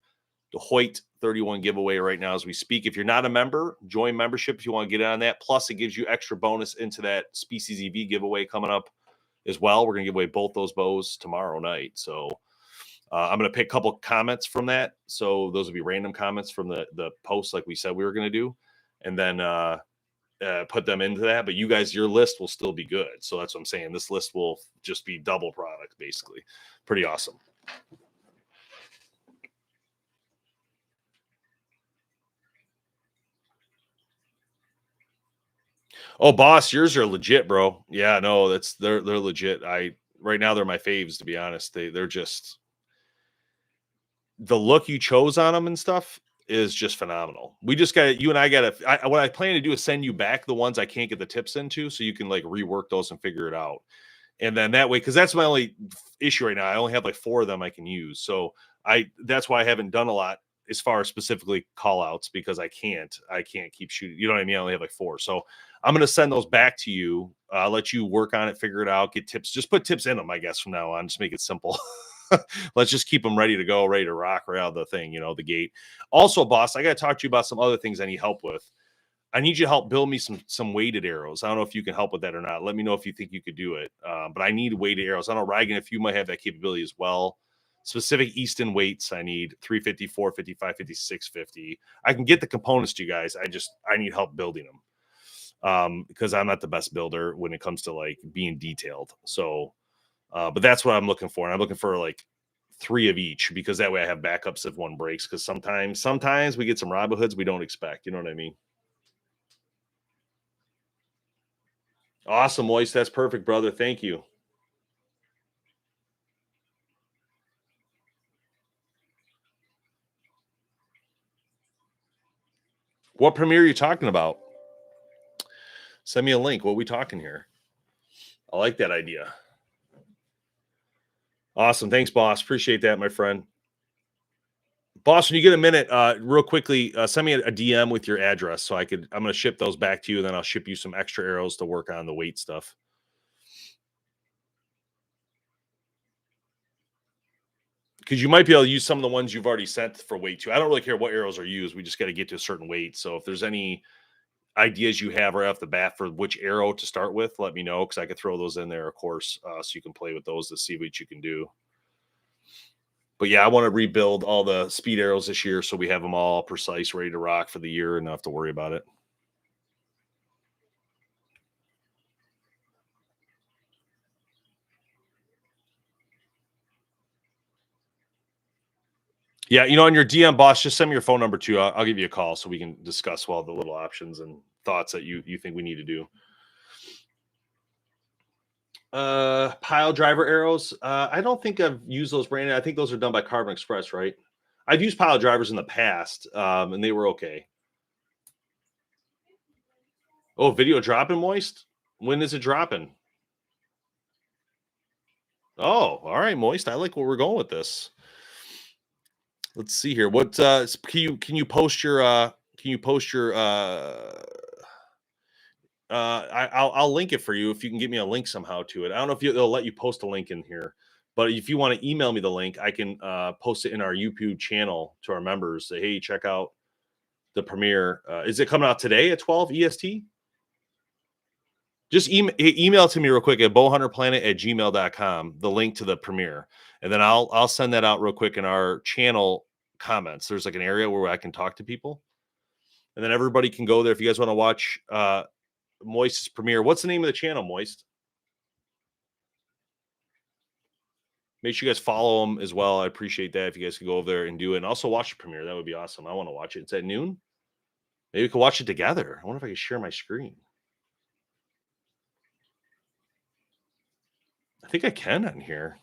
the Hoyt 31 giveaway right now as we speak. If you're not a member, join membership if you want to get in on that. Plus, it gives you extra bonus into that Species EV giveaway coming up as well. We're going to give away both those bows tomorrow night. So I'm going to pick a couple comments from that. So those will be random comments from the post like we said we were going to do. And then put them into that, but you guys, your list will still be good. So that's what I'm saying. This list will just be double product, basically. Pretty awesome. Oh, boss, yours are legit, bro. Yeah, no, they're legit. Right now they're my faves, to be honest. They're just the look you chose on them and stuff is just phenomenal. We just got you and I got to. What I plan to do is send you back the ones I can't get the tips into, so you can like rework those and figure it out. And then that way, because that's my only issue right now. I only have like 4 of them I can use. So That's why I haven't done a lot as far as specifically call outs, because I can't keep shooting. You know what I mean? I only have like 4. So I'm going to send those back to you. Let you work on it, figure it out, get tips. Just put tips in them, I guess, from now on. Just make it simple. Let's just keep them ready to go, ready to rock right out of the thing, the gate. Also, boss, I got to talk to you about some other things I need help with. I need you to help build me some weighted arrows. I don't know if you can help with that or not. Let me know if you think you could do it. But I need weighted arrows. I don't know, Reagan, if you might have that capability as well. Specific Easton weights, I need 350, 450, 550, 650. I can get the components to you guys. I need help building them because I'm not the best builder when it comes to like being detailed. So, but that's what I'm looking for. And I'm looking for like 3 of each, because that way I have backups if one breaks. Because sometimes we get some Robin Hoods we don't expect. You know what I mean? Awesome, Moist. That's perfect, brother. Thank you. What premiere are you talking about? Send me a link. What are we talking here? I like that idea. Awesome. Thanks, boss. Appreciate that, my friend. Boss, when you get a minute, real quickly, send me a DM with your address so I'm going to ship those back to you. And then I'll ship you some extra arrows to work on the weight stuff. Because you might be able to use some of the ones you've already sent for weight too. I don't really care what arrows are used. We just got to get to a certain weight. So if there's any ideas you have right off the bat for which arrow to start with, let me know, because I could throw those in there, of course, so you can play with those to see what you can do. But yeah, I want to rebuild all the speed arrows this year so we have them all precise, ready to rock for the year, and not have to worry about it. Yeah, on your DM, boss, just send me your phone number too. I'll give you a call so we can discuss all the little options and thoughts that you think we need to do. Pile driver arrows. I don't think I've used those, Brandon. I think those are done by Carbon Express, right? I've used pile drivers in the past, and they were okay. Oh, video dropping, Moist? When is it dropping? Oh, all right, Moist. I like where we're going with this. Let's see here. What can you post your I'll link it for you if you can get me a link somehow to it. I don't know if they'll let you post a link in here, but if you want to email me the link, I can post it in our YouTube channel to our members. Say, hey, check out the premiere. Is it coming out today at 12 EST? Just email to me real quick at bowhunterplanet@gmail.com, the link to the premiere. And then I'll send that out real quick in our channel comments. There's like an area where I can talk to people. And then everybody can go there if you guys want to watch Moist's premiere. What's the name of the channel, Moist? Make sure you guys follow them as well. I appreciate that if you guys could go over there and do it. And also watch the premiere. That would be awesome. I want to watch it. It's at noon. Maybe we could watch it together. I wonder if I could share my screen. I think I can on here.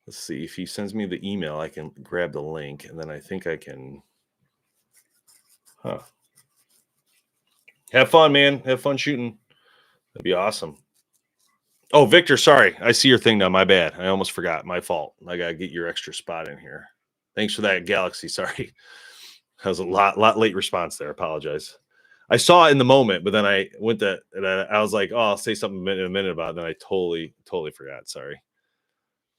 Let's see. If he sends me the email, I can grab the link, and then I think I can. Huh. Have fun, man. Have fun shooting. That'd be awesome. Oh, Victor, sorry. I see your thing now. My bad. I almost forgot. My fault. I gotta get your extra spot in here. Thanks for that, Galaxy. Sorry. That was a lot late response there. Apologize. I saw it in the moment, but then I went to and I was like, oh, I'll say something in a minute about it. Then I totally forgot. Sorry.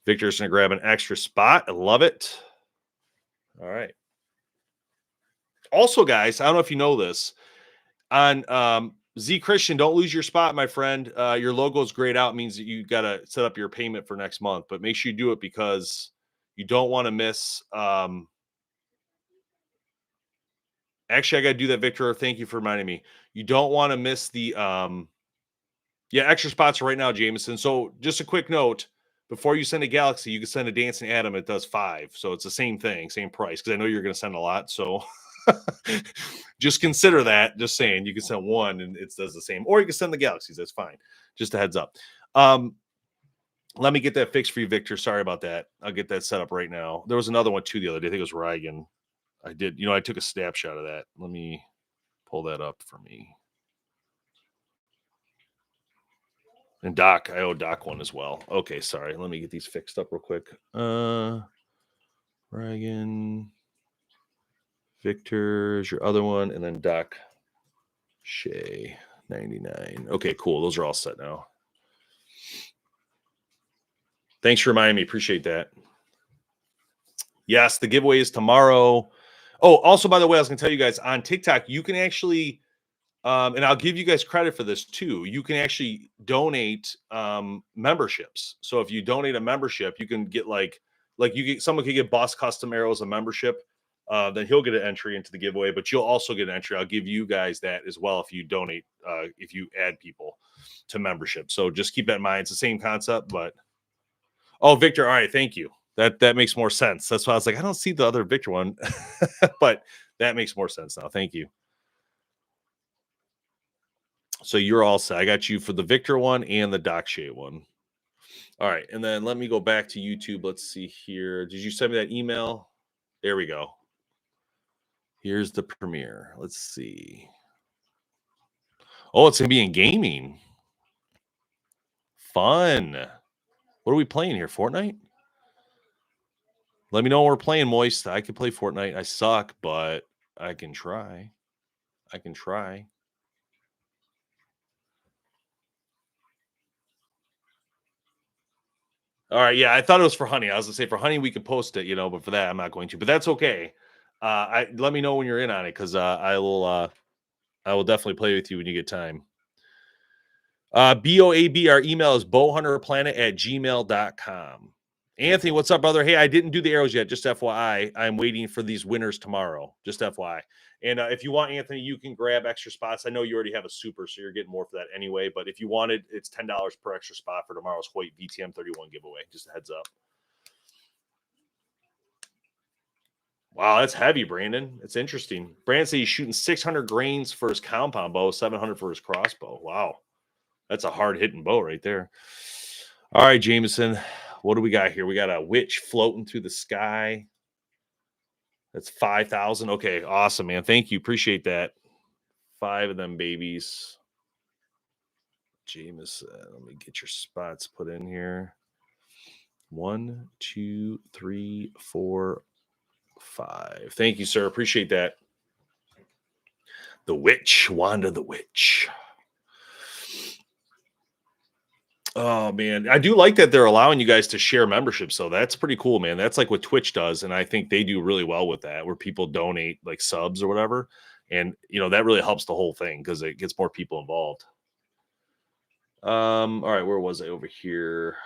Victor's gonna grab an extra spot. I love it. All right. Also, guys, I don't know if you know this. On Z Christian, don't lose your spot, my friend. Your logo is grayed out, means that you got to set up your payment for next month, but make sure you do it because you don't want to miss. Actually, I got to do that, Victor. Thank you for reminding me. You don't want to miss the extra spots right now, Jameson. So just a quick note: before you send a Galaxy, you can send a Dancing Adam. It does 5, so it's the same thing, same price. Because I know you're going to send a lot, so. Just consider that. Just saying, you can send one and it does the same, or you can send the Galaxies. That's fine. Just a heads up. Let me get that fixed for you, Victor. Sorry about that. I'll get that set up right now. There was another one too the other day. I think it was Reagan. I did. I took a snapshot of that. Let me pull that up for me. And Doc, I owe Doc one as well. Okay, sorry. Let me get these fixed up real quick. Reagan. Victor is your other one. And then Doc Shea, 99. Okay, cool. Those are all set now. Thanks for reminding me. Appreciate that. Yes, the giveaway is tomorrow. Oh, also, by the way, I was going to tell you guys on TikTok, you can actually, and I'll give you guys credit for this too. You can actually donate memberships. So if you donate a membership, you can get like you get someone could get Boss Custom Arrows a membership. Then he'll get an entry into the giveaway, but you'll also get an entry. I'll give you guys that as well if you donate, if you add people to membership. So just keep that in mind. It's the same concept, but oh, Victor, all right, thank you. That makes more sense. That's why I was like, I don't see the other Victor one, but that makes more sense now. Thank you. So you're all set. I got you for the Victor one and the Doc Shea one. All right, and then let me go back to YouTube. Let's see here. Did you send me that email? There we go. Here's the premiere. Let's see. Oh, it's gonna be in gaming. Fun. What are we playing here? Fortnite? Let me know when we're playing, Moist. I can play Fortnite. I suck, but I can try. I can try. All right, yeah, I thought it was for Honey. I was gonna say for Honey we could post it, but for that I'm not going to. But that's okay. Let me know when you're in on it because I will definitely play with you when you get time. BOAB, our email is bowhunterplanet@gmail.com. Anthony, what's up, brother? Hey, I didn't do the arrows yet. Just FYI, I'm waiting for these winners tomorrow. Just FYI. And if you want, Anthony, you can grab extra spots. I know you already have a super, so you're getting more for that anyway. But if you wanted, it's $10 per extra spot for tomorrow's Hoyt VTM 31 giveaway. Just a heads up. Wow, that's heavy, Brandon. It's interesting. Brandon said he's shooting 600 grains for his compound bow, 700 for his crossbow. Wow. That's a hard hitting bow right there. All right, Jameson. What do we got here? We got a witch floating through the sky. That's 5,000. Okay, awesome, man. Thank you. Appreciate that. 5 of them babies. Jameson, let me get your spots put in here. 1, 2, 3, 4, 5. Thank you, sir. Appreciate that. The witch, Wanda the witch. Oh man, I do like that they're allowing you guys to share memberships. So that's pretty cool, man. That's like what Twitch does, and I think they do really well with that, where people donate like subs or whatever, and that really helps the whole thing because it gets more people involved. All right, where was I over here?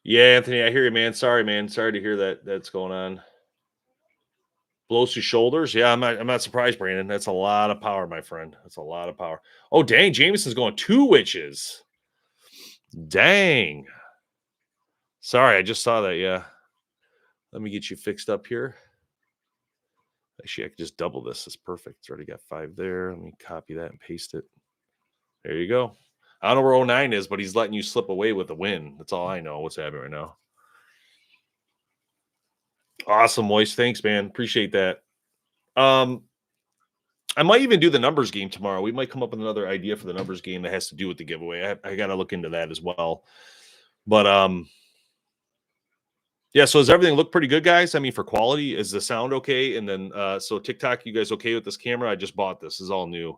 Yeah, Anthony, I hear you, man. Sorry, man. Sorry to hear that that's going on. Blows through shoulders. Yeah, I'm not surprised, Brandon. That's a lot of power, my friend. That's a lot of power. Oh, dang, Jameson's going 2 witches. Dang. Sorry, I just saw that. Yeah. Let me get you fixed up here. Actually, I could just double this. It's perfect. It's already got 5 there. Let me copy that and paste it. There you go. I don't know where 09 is, but he's letting you slip away with a win. That's all I know. What's happening right now? Awesome, Moist. Thanks, man. Appreciate that. I might even do the numbers game tomorrow. We might come up with another idea for the numbers game that has to do with the giveaway. I got to look into that as well. But yeah. So does everything look pretty good, guys? I mean, for quality, is the sound okay? And then so TikTok, you guys okay with this camera? I just bought this. This is all new.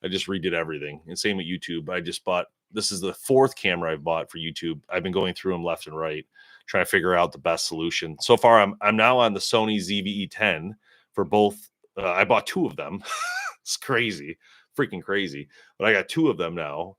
I just redid everything. And same with YouTube. I just bought. This is the 4th camera I've bought for YouTube. I've been going through them left and right, trying to figure out the best solution. So far, I'm now on the Sony ZV-E10 for both. I bought 2 of them. It's crazy, freaking crazy. But I got 2 of them now.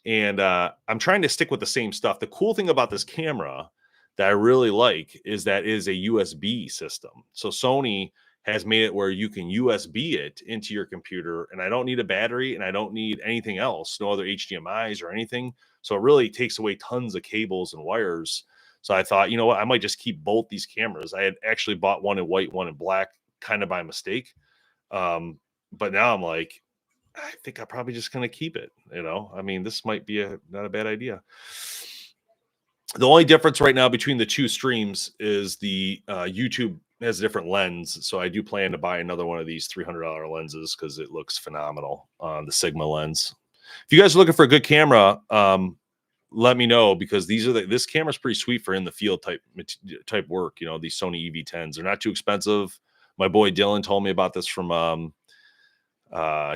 And I'm trying to stick with the same stuff. The cool thing about this camera that I really like is that it is a USB system. So Sony has made it where you can USB it into your computer, and I don't need a battery and I don't need anything else, no other HDMIs or anything. So it really takes away tons of cables and wires. So I thought, you know what, I might just keep both these cameras. I had actually bought one in white, one in black, kind of by mistake. But now I'm like, I think I'm probably just going to keep it. I mean, this might be not a bad idea. The only difference right now between the 2 streams is the YouTube It has a different lens. So I do plan to buy another one of these $300 lenses because it looks phenomenal on the Sigma lens. If you guys are looking for a good camera, let me know, because this camera's pretty sweet for in the field type work. You know, these Sony EV10s, they're not too expensive. My boy Dylan told me about this from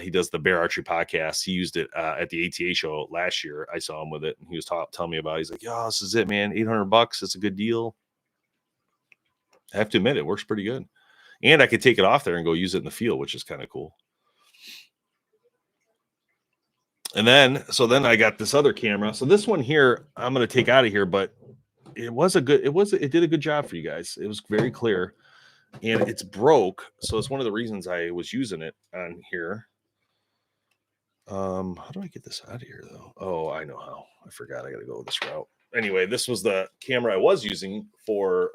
he does the Bear Archery podcast. He used it at the ATA show last year. I saw him with it, and he was telling me about it. He's like, "Yo, this is it, man. $800. It's a good deal." I have to admit, it works pretty good, and I could take it off there and go use it in the field, which is kind of cool. And then I got this other camera. So this one here, I'm going to take out of here, but it did a good job for you guys. It was very clear, and it's broke. So it's one of the reasons I was using it on here. How do I get this out of here though? Oh, I know how. I forgot. I got to go this route. Anyway, this was the camera I was using for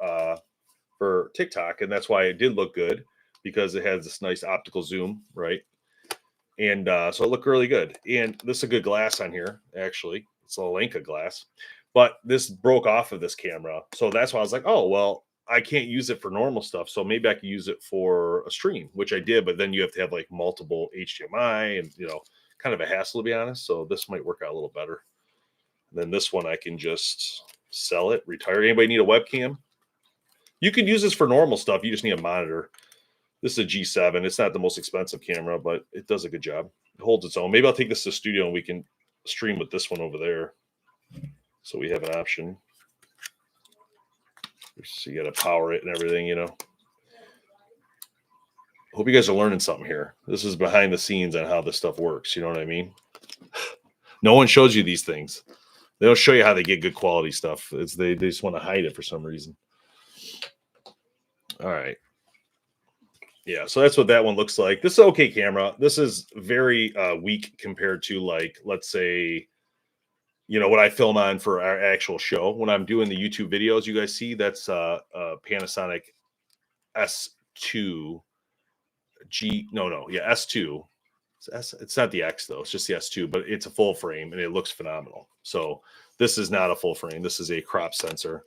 TikTok, and that's why it did look good, because it has this nice optical zoom, right? And so it looked really good. And this is a good glass on here, actually. It's a Leica glass, but this broke off of this camera. So that's why I was like, oh, well, I can't use it for normal stuff. So maybe I could use it for a stream, which I did. But then you have to have like multiple HDMI and, kind of a hassle, to be honest. So this might work out a little better. And then this one, I can just sell it, retire. Anybody need a webcam? You can use this for normal stuff. You just need a monitor. This is a G7. It's not the most expensive camera, but it does a good job. It holds its own. Maybe I'll take this to the studio and we can stream with this one over there. So we have an option. So you got to power it and everything, Hope you guys are learning something here. This is behind the scenes on how this stuff works. You know what I mean? No one shows you these things. They don't show you how they get good quality stuff. They just want to hide it for some reason. All right. Yeah, so that's what that one looks like. This is an okay camera. This is very weak compared to, like, let's say, what I film on for our actual show. When I'm doing the YouTube videos, you guys see, that's a Panasonic S2 S2. It's not the X though. It's just the S2, but it's a full frame and it looks phenomenal. So this is not a full frame. This is a crop sensor.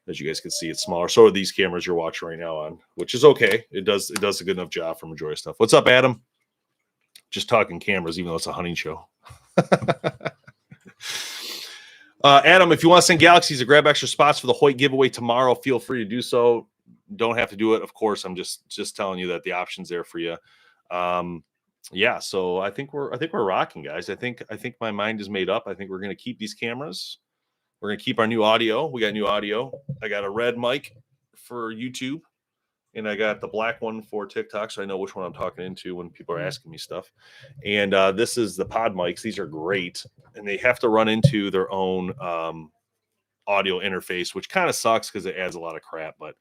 As you guys can see, it's smaller. So are these cameras you're watching right now on, which is okay. It does a good enough job for majority of stuff. What's up, Adam? Just talking cameras, even though it's a hunting show. Adam, if you want to send Galaxies or grab extra spots for the Hoyt giveaway tomorrow, feel free to do so. Don't have to do it, of course. I'm just telling you that the option's there for you. Yeah, so I think we're rocking, guys. I think my mind is made up. I think we're going to keep these cameras. We're going to keep our new audio. We got new audio. I got a red mic for YouTube, and I got the black one for TikTok, so I know which one I'm talking into when people are asking me stuff. And this is the pod mics. These are great, and they have to run into their own audio interface, which kind of sucks because it adds a lot of crap. But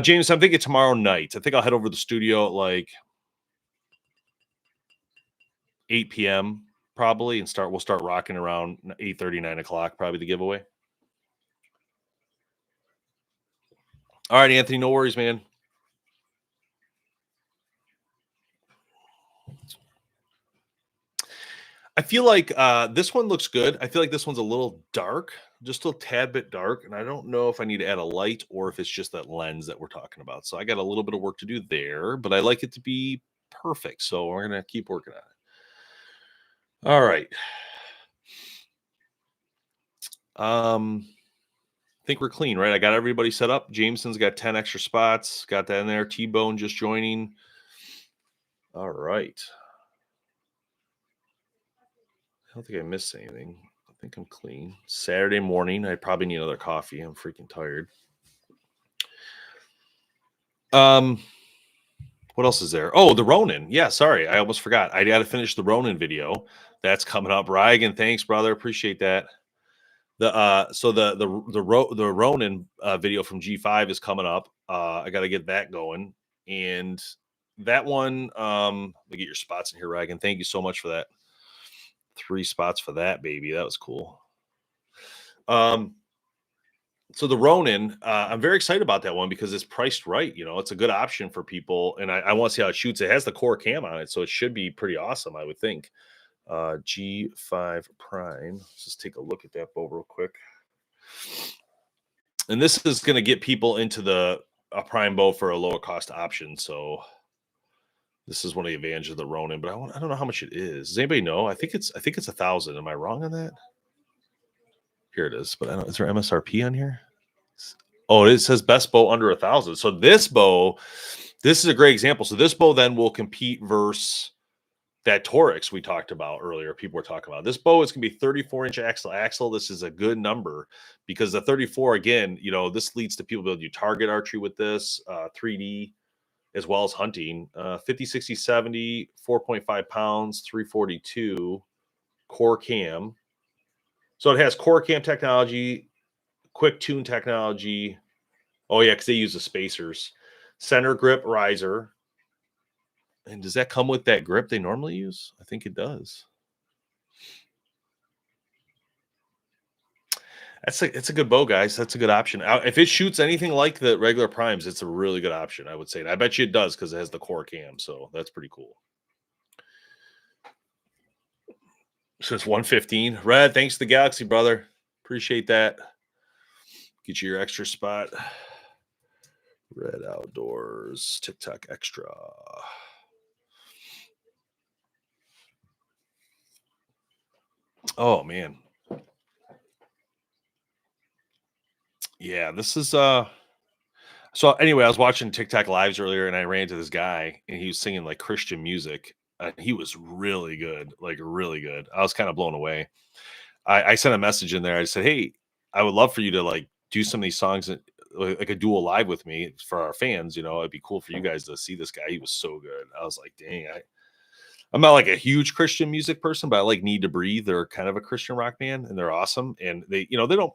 James, I'm thinking tomorrow night. I think I'll head over to the studio at like 8 p.m. probably, and we'll start rocking around 8:30, 9 o'clock, probably the giveaway. All right, Anthony, no worries, man. I feel like this one looks good. I feel like this one's a little dark, just a tad bit dark, and I don't know if I need to add a light or if it's just that lens that we're talking about. So I got a little bit of work to do there, but I like it to be perfect. So we're going to keep working on it. All right. I think we're clean, right? I got everybody set up. Jameson's got 10 extra spots. Got that in there. T-Bone just joining. All right. I don't think I missed anything. I think I'm clean. Saturday morning. I probably need another coffee. I'm freaking tired. What else is there? Oh, the Ronin. Yeah, sorry. I almost forgot. I got to finish the Ronin video. That's coming up. Ryan, thanks, brother. Appreciate that. The Ronin video from G5 is coming up. I got to get that going. And that one, let me get your spots in here, Ryan. Thank you so much for that. 3 spots for that, baby. That was cool. So the Ronin, I'm very excited about that one because it's priced right. It's a good option for people, and I want to see how it shoots. It has the core cam on it, so it should be pretty awesome, I would think. G5 Prime. Let's just take a look at that bow real quick. And this is going to get people into the a prime bow for a lower cost option. So this is one of the advantages of the Ronin, but I don't know how much it is. Does anybody know? I think it's 1,000. Am I wrong on that? Here it is, but I don't. Is there MSRP on here? Oh, it says best bow under 1,000. So this is a great example. So this bow then will compete versus that Torix we talked about earlier. People were talking about this bow is going to be 34-inch axle. This is a good number because the 34 again, this leads to people being able to do target archery with this 3D as well as hunting. 50, 60, 70, 4.5 pounds, 342 core cam. So it has core cam technology, quick tune technology. Oh yeah, because they use the spacers. Center grip riser. And does that come with that grip they normally use? I think it does. It's a good bow, guys. That's a good option. If it shoots anything like the regular primes, it's a really good option, I would say. And I bet you it does because it has the core cam. So that's pretty cool. So it's 115. Red, thanks to the Galaxy, brother. Appreciate that. Get you your extra spot. Red Outdoors, TikTok Extra. Oh man. Yeah, this is so anyway, I was watching TikTok lives earlier and I ran into this guy and he was singing like Christian music. He was really good, like really good. I was kind of blown away. I sent a message in there. I said, "Hey, I would love for you to like do some of these songs like a dual live with me for our fans. It'd be cool for you guys to see this guy. He was so good." I was like, "Dang, I'm not like a huge Christian music person, but I like Need to Breathe. They're kind of a Christian rock band and they're awesome. And they don't,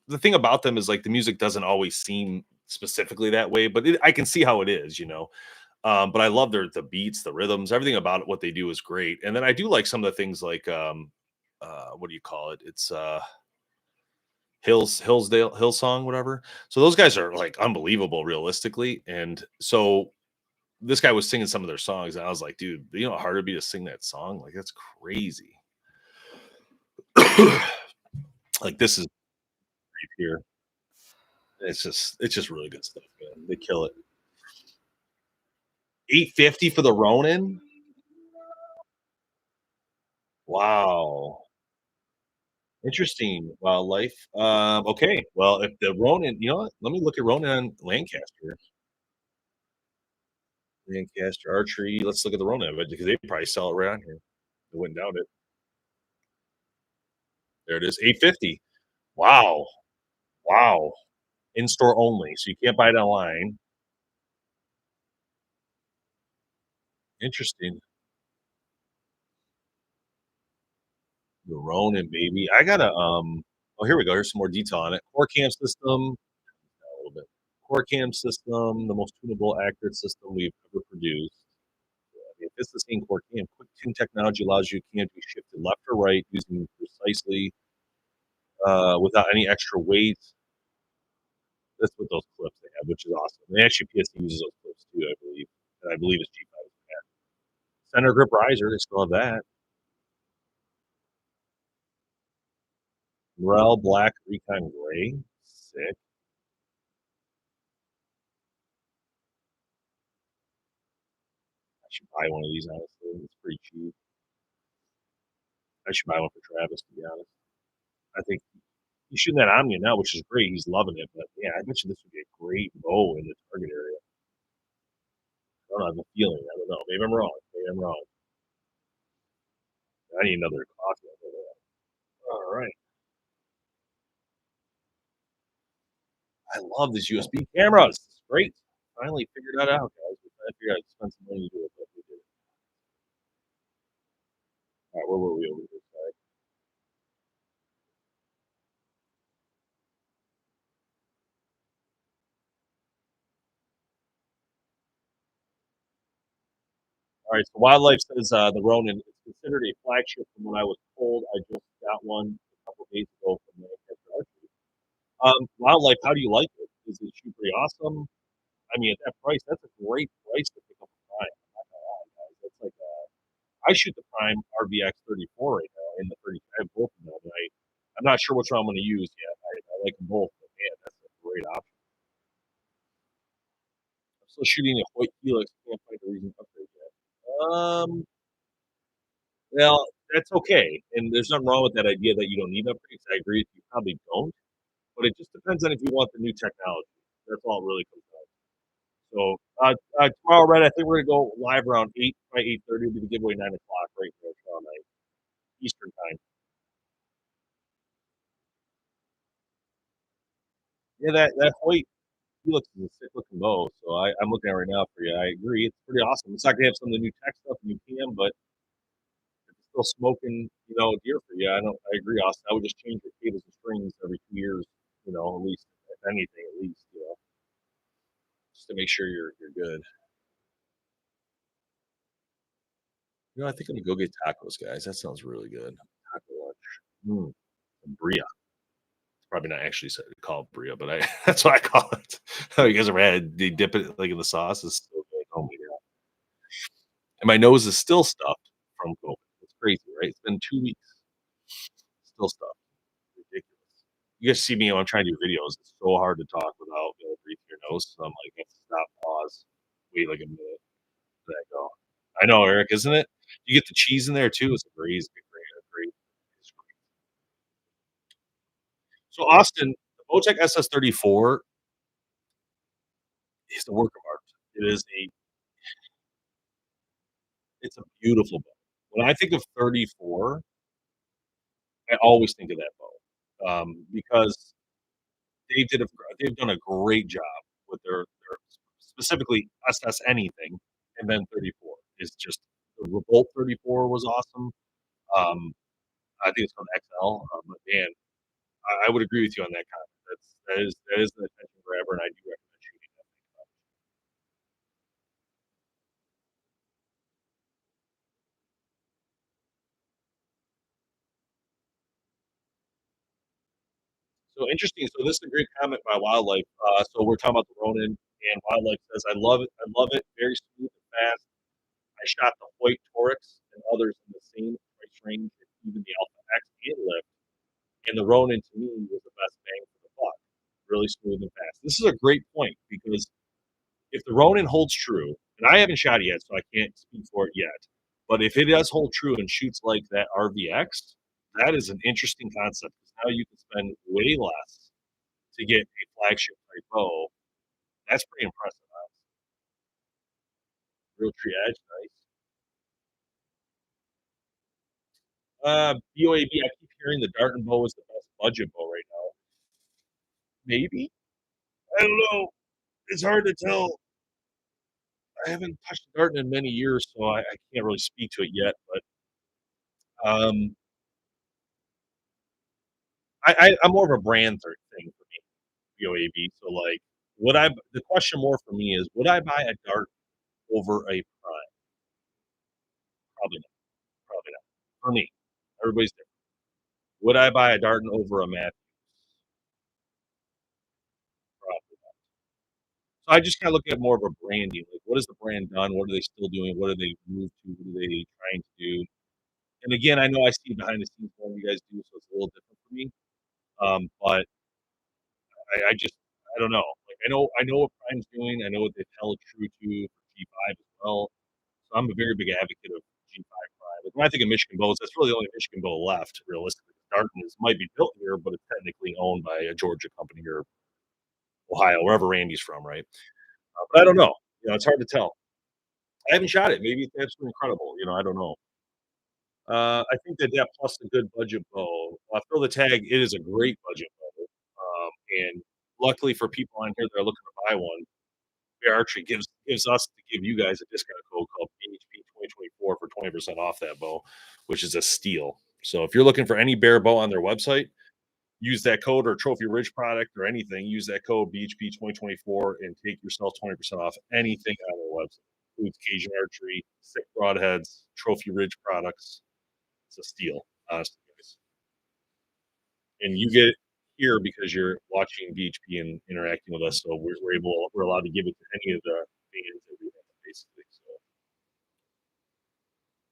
the thing about them is like the music doesn't always seem specifically that way, but I can see how it is. But I love the beats, the rhythms, everything about it, what they do is great. And then I do like some of the things like, what do you call it? It's, Hillsong, whatever. So those guys are like unbelievable realistically. And so this guy was singing some of their songs, and I was like, dude, you know how hard it'd be to sing that song? Like, that's crazy. Like, this is here. It's just really good stuff, man. They kill it. 850 for the Ronin? Wow. Interesting wildlife. Okay. Well, if the Ronin, you know what? Let me look at Ronin on Lancaster. Lancaster Archery. Let's look at the Ronin, but because they probably sell it right on here. I wouldn't doubt it. There it is. 850. Wow. Wow. In store only. So you can't buy it online. Interesting. The Ronin, baby. I gotta oh here we go. Here's some more detail on it. Core cam system. A little bit. Core cam system, the most tunable, accurate system we've ever produced. If it's the same core cam, quick tune technology allows you cam to be shifted left or right using precisely without any extra weight. That's what those clips they have, which is awesome. And actually PSC uses those clips too, I believe. And I believe it's G5. Center grip riser, they still have that. Morel Black Recon Gray. Sick. I should buy one of these, honestly. It's pretty cheap. I should buy one for Travis, to be honest. I think he's shooting that Omnia now, which is great. He's loving it. But yeah, I bet you this would be a great bow in the target area. I don't know. I have a feeling. I don't know. Maybe I'm wrong. Maybe I'm wrong. I need another coffee. All right. I love these USB cameras. It's great. Finally figured that out, guys. We finally figured out to spend some money to do it, but we did it. All right, where were we over here? Sorry. All right, so Wildlife says the Ronin is considered a flagship from what I was told. I just got one a couple days ago from the Archery. Wildlife, how do you like it? Is it shoot pretty awesome? I mean, at that price, that's a great price to pick up a prime. I'm not gonna lie, guys. That's like I shoot the prime RVX 34 right now in the 30. I have both of them. And I'm not sure which one I'm going to use yet. I like them both, but man, that's a great option. Still shooting a Hoyt Helix, can't find a reason to upgrade yet. Well, that's okay, and there's nothing wrong with that idea that you don't need upgrades. I agree with you, probably don't, but it just depends on if you want the new technology. That's all it really comes down to. So, tomorrow, Red, I think we're gonna go live around 8 by 8:30 will be the giveaway 9 o'clock right there tomorrow night, Eastern time. Yeah, that Hoyt Helix is a sick looking bow, so I'm looking at it right now for you. I agree, it's pretty awesome. It's not gonna have some of the new tech stuff and you can, but if it's still smoking, deer for you, I agree, Austin. I would just change your cables and strings every 2 years, at least, if anything, at least, just to make sure you're good. I think I'm gonna go get tacos, guys. That sounds really good. Taco lunch. Mm, bria. It's probably not actually called bria, but I that's what I call it. Oh, you guys ever had they dip it like in the sauce? It's so good. Oh my god. And my nose is still stuffed from COVID. It's crazy, right? It's been 2 weeks. Still stuffed. Ridiculous. You guys see me when I'm trying to do videos. It's so hard to talk without breathing your nose. So I'm like, I have to stop, pause, wait like a minute, let that go. I know, Eric, isn't it? You get the cheese in there too. It's crazy, great. It's great. So Austin, the Bowtech SS34 is a work of art. It's a beautiful bow. When I think of 34, I always think of that bow, because they've done a great job with their specifically SS anything, and then 34 is just the Revolt 34 was awesome. Um, I think it's called XL, but man, I would agree with you on that comment. That is an attention grabber, and I do recommend shooting that thing. So interesting. So this is a great comment by Wildlife. So we're talking about the Ronin, and Wildlife says, "I love it. I love it. Very smooth and fast. I shot the Hoyt Torx and others in the same price range, and even the Alpha X and Lift, and the Ronin to me was the best bang for the buck. Really smooth and fast." This is a great point because if the Ronin holds true, and I haven't shot it yet, so I can't speak for it yet, but if it does hold true and shoots like that RVX, that is an interesting concept because now you can spend way less to get a flagship type bow. That's pretty impressive. Real tree edge, nice. BOAB, I keep hearing the Dart and bow is the best budget bow right now. Maybe? I don't know. It's hard to tell. I haven't touched a Dart in many years, so I can't really speak to it yet. But I'm more of a brand thing for me, BOAB. So like, would I? The question more for me is, would I buy a Dart over a Prime? Probably not. Probably not. For me, everybody's different. Would I buy a Darton over a Matthews? Probably. So I just kind of look at more of a branding. Like, what has the brand done? What are they still doing? What are they moved to? What are they trying to do? And again, I know I see behind the scenes what you guys do, so it's a little different for me. But I just I don't know. Like I know what Prime's doing. I know what they've held true to for G5 as well. So I'm a very big advocate of G5 Prime. Like when I think of Michigan bows, that's really the only Michigan bow left, realistically. Darton is might be built here, but it's technically owned by a Georgia company or Ohio, wherever Randy's from, right? But I don't know. It's hard to tell. I haven't shot it. Maybe it's absolutely incredible. I don't know. I think that plus the good budget bow. Fill the tag. It is a great budget bow, and luckily for people on here that are looking to buy one, Bear Archery gives us to give you guys a discount code called BHP 2024 for 20% off that bow, which is a steal. So if you're looking for any Bear bow on their website, use that code or Trophy Ridge product or anything. Use that code BHP 2024 and take yourself 20% off anything on their website. Includes Cajun Archery, Sick Broadheads, Trophy Ridge products. It's a steal, honestly, guys. And you get it here because you're watching BHP and interacting with us. So we're allowed to give it to any of the fans that we have, basically. So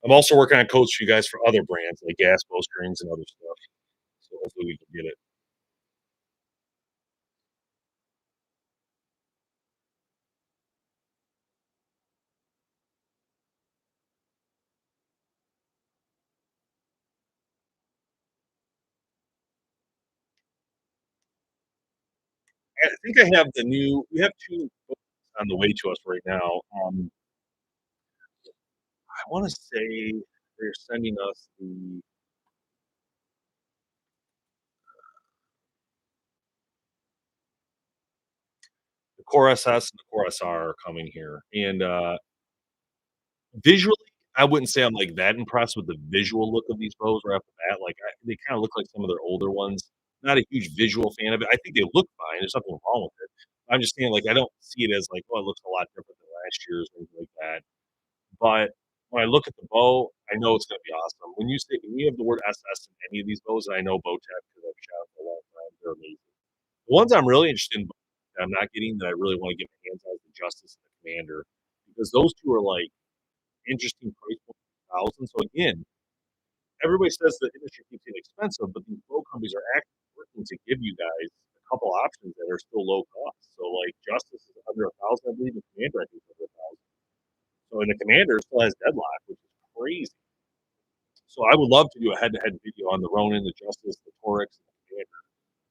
I'm also working on codes for you guys for other brands like gas bowstrings and other stuff. So hopefully we can get it. I think I have the new we have 2 books on the way to us right now. I wanna say they're sending us the Core SS and the Core SR are coming here, and, visually, I wouldn't say I'm, like, that impressed with the visual look of these bows right off the bat, like, they kinda look like some of their older ones. Not a huge visual fan of it. I think they look fine, there's nothing wrong with it. I'm just saying, like, I don't see it as, like, "Oh, it looks a lot different than last year's," or anything like that. But when I look at the bow, I know it's gonna be awesome. When you have the word SS in any of these bows, and I know Bowtech because I've shot for a long time, they're amazing. The ones I'm really interested in that I'm not getting that I really wanna get my hands on is the Justice and the Commander, because those 2 are, like, interesting price point thousand. So again, everybody says the industry keeps getting expensive, but these bow companies are actually working to give you guys a couple options that are still low cost. So like Justice is under 1,000, I believe, and Commander I think is under 1,000. So and the Commander still has deadlock, which is crazy. So I would love to do a head-to-head video on the Ronin, the Justice, the Torix, and the Commander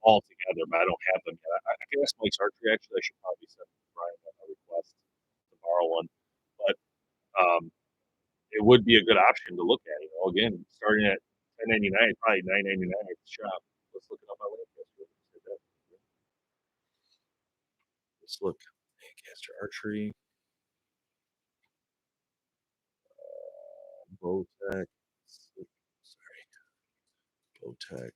all together, but I don't have them yet. I can ask Mike's Archery actually. I should probably send Brian a request to borrow one. But it would be a good option to look at. You know, again, starting at 10.99, probably 9.99 at the shop. Let's look it up on Lancaster. Let's look Lancaster Archery, Bowtech. Sorry, Bowtech.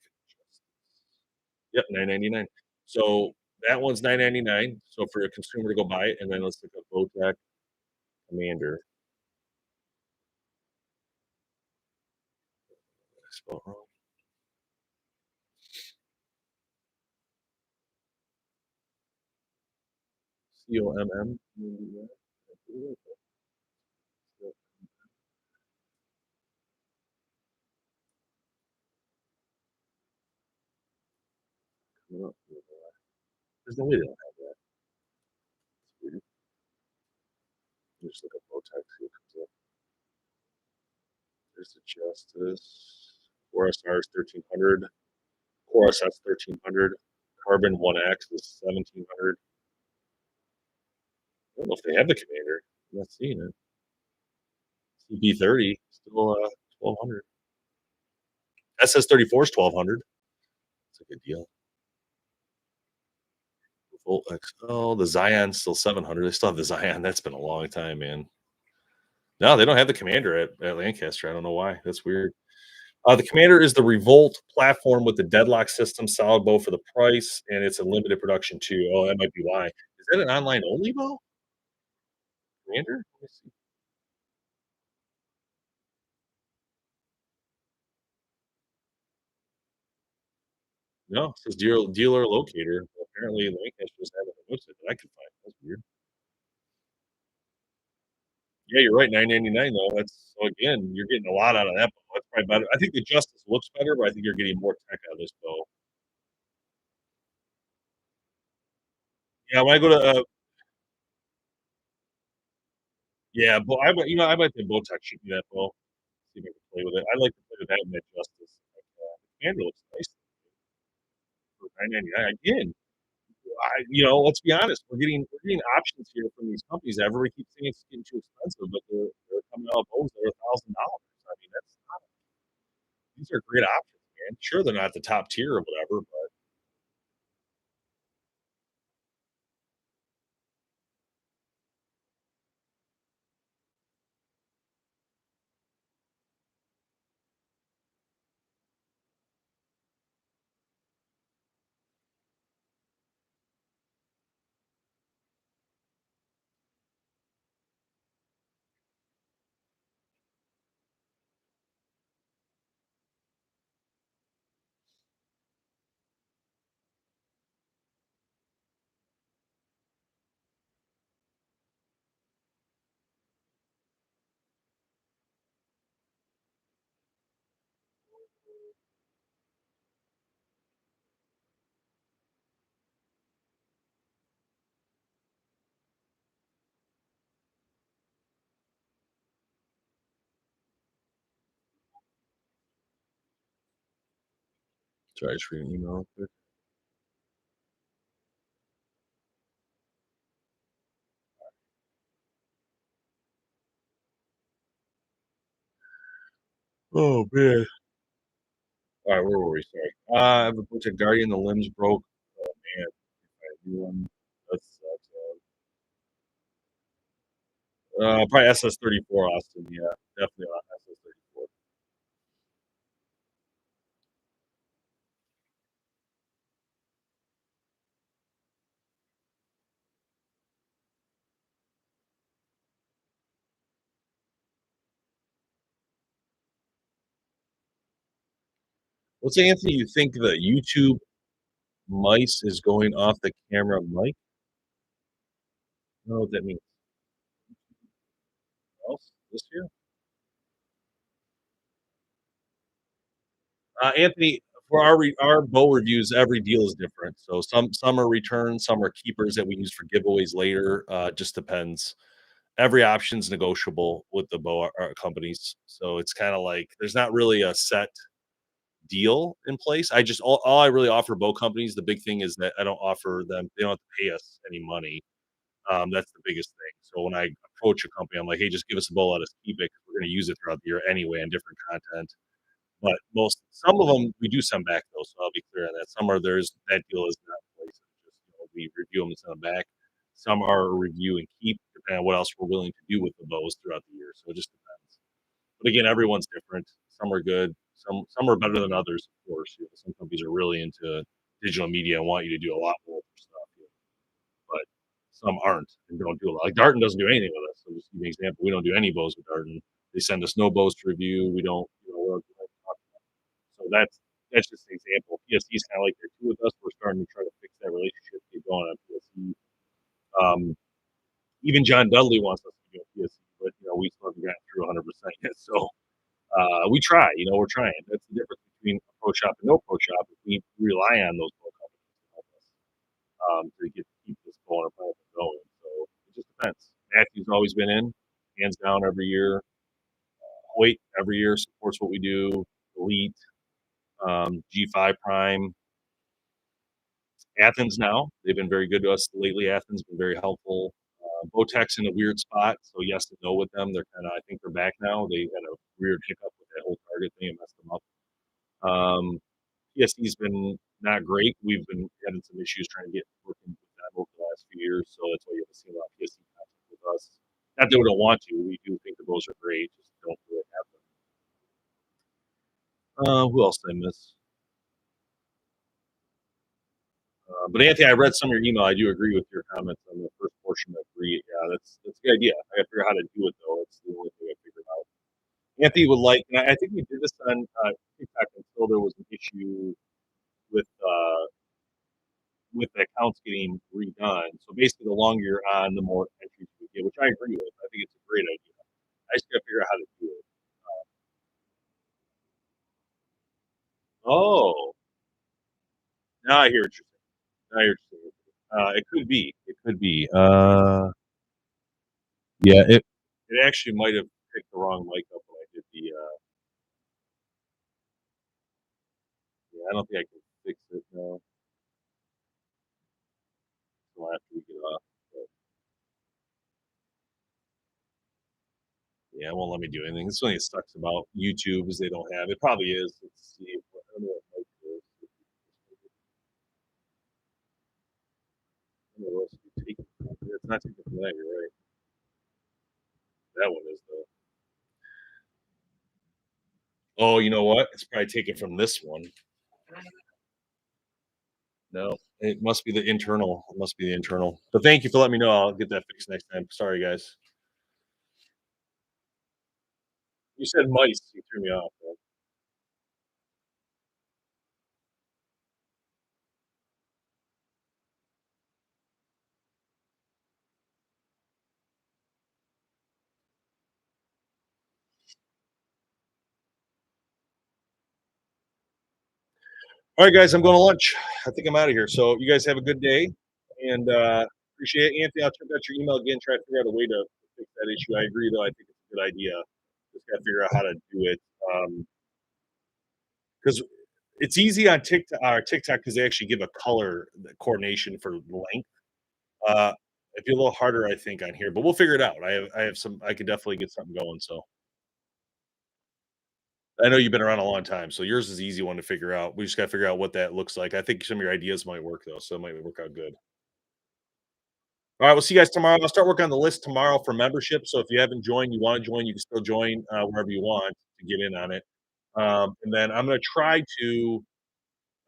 Yep, 9.99. So that one's 9.99. So for a consumer to go buy it, and then let's look up Bowtech Commander. I spelled wrong. COMM. There's no way they don't have that. It's weird. Just look up Bowtech. See what comes up. There's the Justice. Core SR is 1,300. Core SS 1,300. Carbon 1X is 1,700. I don't know if they have the Commander. I'm not seeing it. CB30 still 1,200. SS34 is 1,200. It's a good deal. Volt XL. The Zion's still 700. They still have the Zion. That's been a long time, man. No, they don't have the Commander at Lancaster. I don't know why. That's weird. The Commander is the Revolt platform with the deadlock system, solid bow for the price, and it's a limited production too. Oh, that might be why. Is that an online only bow? Commander? Let me see. No, it says dealer locator. Apparently, Lancaster doesn't have a website that I can find. That's weird. Yeah, you're right. 9.99 though. That's so again, you're getting a lot out of that bow. That's probably better. I think the Justice looks better, but I think you're getting more tech out of this bow. Yeah, when I go to yeah, but I might think Bowtech should be that bow. See if I can play with it. I like to play with that and that Justice. Like, the handle looks nice for 9.99. Again, let's be honest. We're getting options here from these companies. Everybody keeps saying it's getting too expensive, but they're coming out with bows that are $1,000. I mean, these are great options, man. Sure, they're not the top tier or whatever, but try to read an email real quick. Oh man. All right, where were we? Sorry. I have a bunch of Guardian. The limbs broke. Oh man, I do one. That sucks. Probably SS-34 Austin. Yeah, definitely on SS-34. What's Anthony? You think the YouTube mice is going off the camera mic? I don't know what that means. Else this year? Anthony, for our bow reviews, every deal is different. So some are returns, some are keepers that we use for giveaways later. Just depends. Every option's negotiable with the bow companies. So it's kind of like there's not really a set deal in place. I just all I really offer bow companies. The big thing is that I don't offer them. They don't have to pay us any money. That's the biggest thing. So when I approach a company, I'm like, hey, just give us a bow, let us keep it. 'Cause we're going to use it throughout the year anyway in different content. But some of them we do send back though, so I'll be clear on that. Some are there's that deal is not in place. It's just, we review them and send them back. Some are a review and keep, depending on what else we're willing to do with the bows throughout the year. So it just depends. But again, everyone's different. Some are good. Some are better than others, of course. Some companies are really into digital media and want you to do a lot more stuff. But some aren't and don't do a lot. Like Darton doesn't do anything with us. So just give you an example. We don't do any bows with Darton. They send us no bows to review. We don't do so that's just an example. PSC is kind of like they're two with us. We're starting to try to fix that relationship, get going on PSC. Even John Dudley wants us to do a PSC, but we still haven't gotten through 100% yet. So we try. We're trying. That's the difference between a pro shop and no pro shop. Is we rely on those pro companies to help us to keep this going and going. So it just depends. Matthew's always been in, hands down every year. Hoyt every year supports what we do. Elite, G5 Prime, Athens now. They've been very good to us lately. Athens been very helpful. Bowtech's in a weird spot, so yes and no with them. They're kind of, I think they're back now. They had a weird hiccup with that whole target thing and messed them up. PSC's been not great. We've been having some issues trying to get working with them over the last few years, so that's why you haven't seen a lot of PSC content with us. Not that we don't want to. We do think the bows are great, just don't really have them. Who else did I miss? But Anthony, I read some of your email. I do agree with your comments on the first portion. I agree. Yeah, that's a good idea. I got to figure out how to do it though. It's the only thing I figured out. Anthony would like, and I think we did this on TikTok until there was an issue with uh, with the accounts getting redone. So basically, the longer you're on, the more entries you get, which I agree with. I think it's a great idea. I just got to figure out how to do it. Oh, now I hear what you're saying. Now I hear what you're saying. It could be. It could be. Yeah. It actually might have picked the wrong mic up when I did the. Yeah, I don't think I can fix it now until after we get off. But yeah, it won't let me do anything. This thing sucks about YouTube is they don't have it. Probably is. Let's see. I don't know what mic it is. I don't know what else you take. It's not taking from that. You're right. That one is though. Oh, you know what? It's probably taken from this one. No, it must be the internal. It must be the internal. But thank you for letting me know. I'll get that fixed next time. Sorry, guys. You said mice. You threw me off. Man. All right, guys, I'm going to lunch. I think I'm out of here. So you guys have a good day and appreciate it. Anthony, I'll check out your email again, try to figure out a way to fix that issue. I agree, though. I think it's a good idea. Just got to figure out how to do it. Because it's easy on TikTok because they actually give a color coordination for length. Uh, it'd be a little harder, I think, on here, but we'll figure it out. I have some. I could definitely get something going. So I know you've been around a long time, so yours is the easy one to figure out. We just gotta figure out what that looks like. I think some of your ideas might work though, so it might work out good. All right, we'll see you guys tomorrow. I'll start working on the list tomorrow for membership. So if you haven't joined, you want to join, you can still join wherever you want to get in on it. And then I'm going to try to,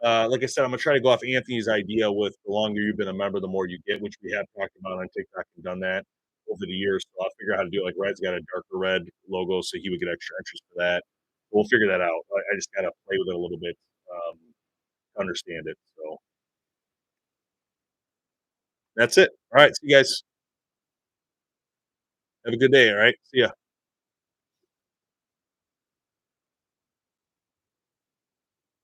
like I said, I'm going to try to go off Anthony's idea with the longer you've been a member, the more you get, which we have talked about on TikTok and done that over the years. So I'll figure out how to do it. Like Red's got a darker red logo, so he would get extra interest for that. We'll figure that out. I just got to play with it a little bit to understand it. So that's it. All right. See you guys. Have a good day. All right. See ya.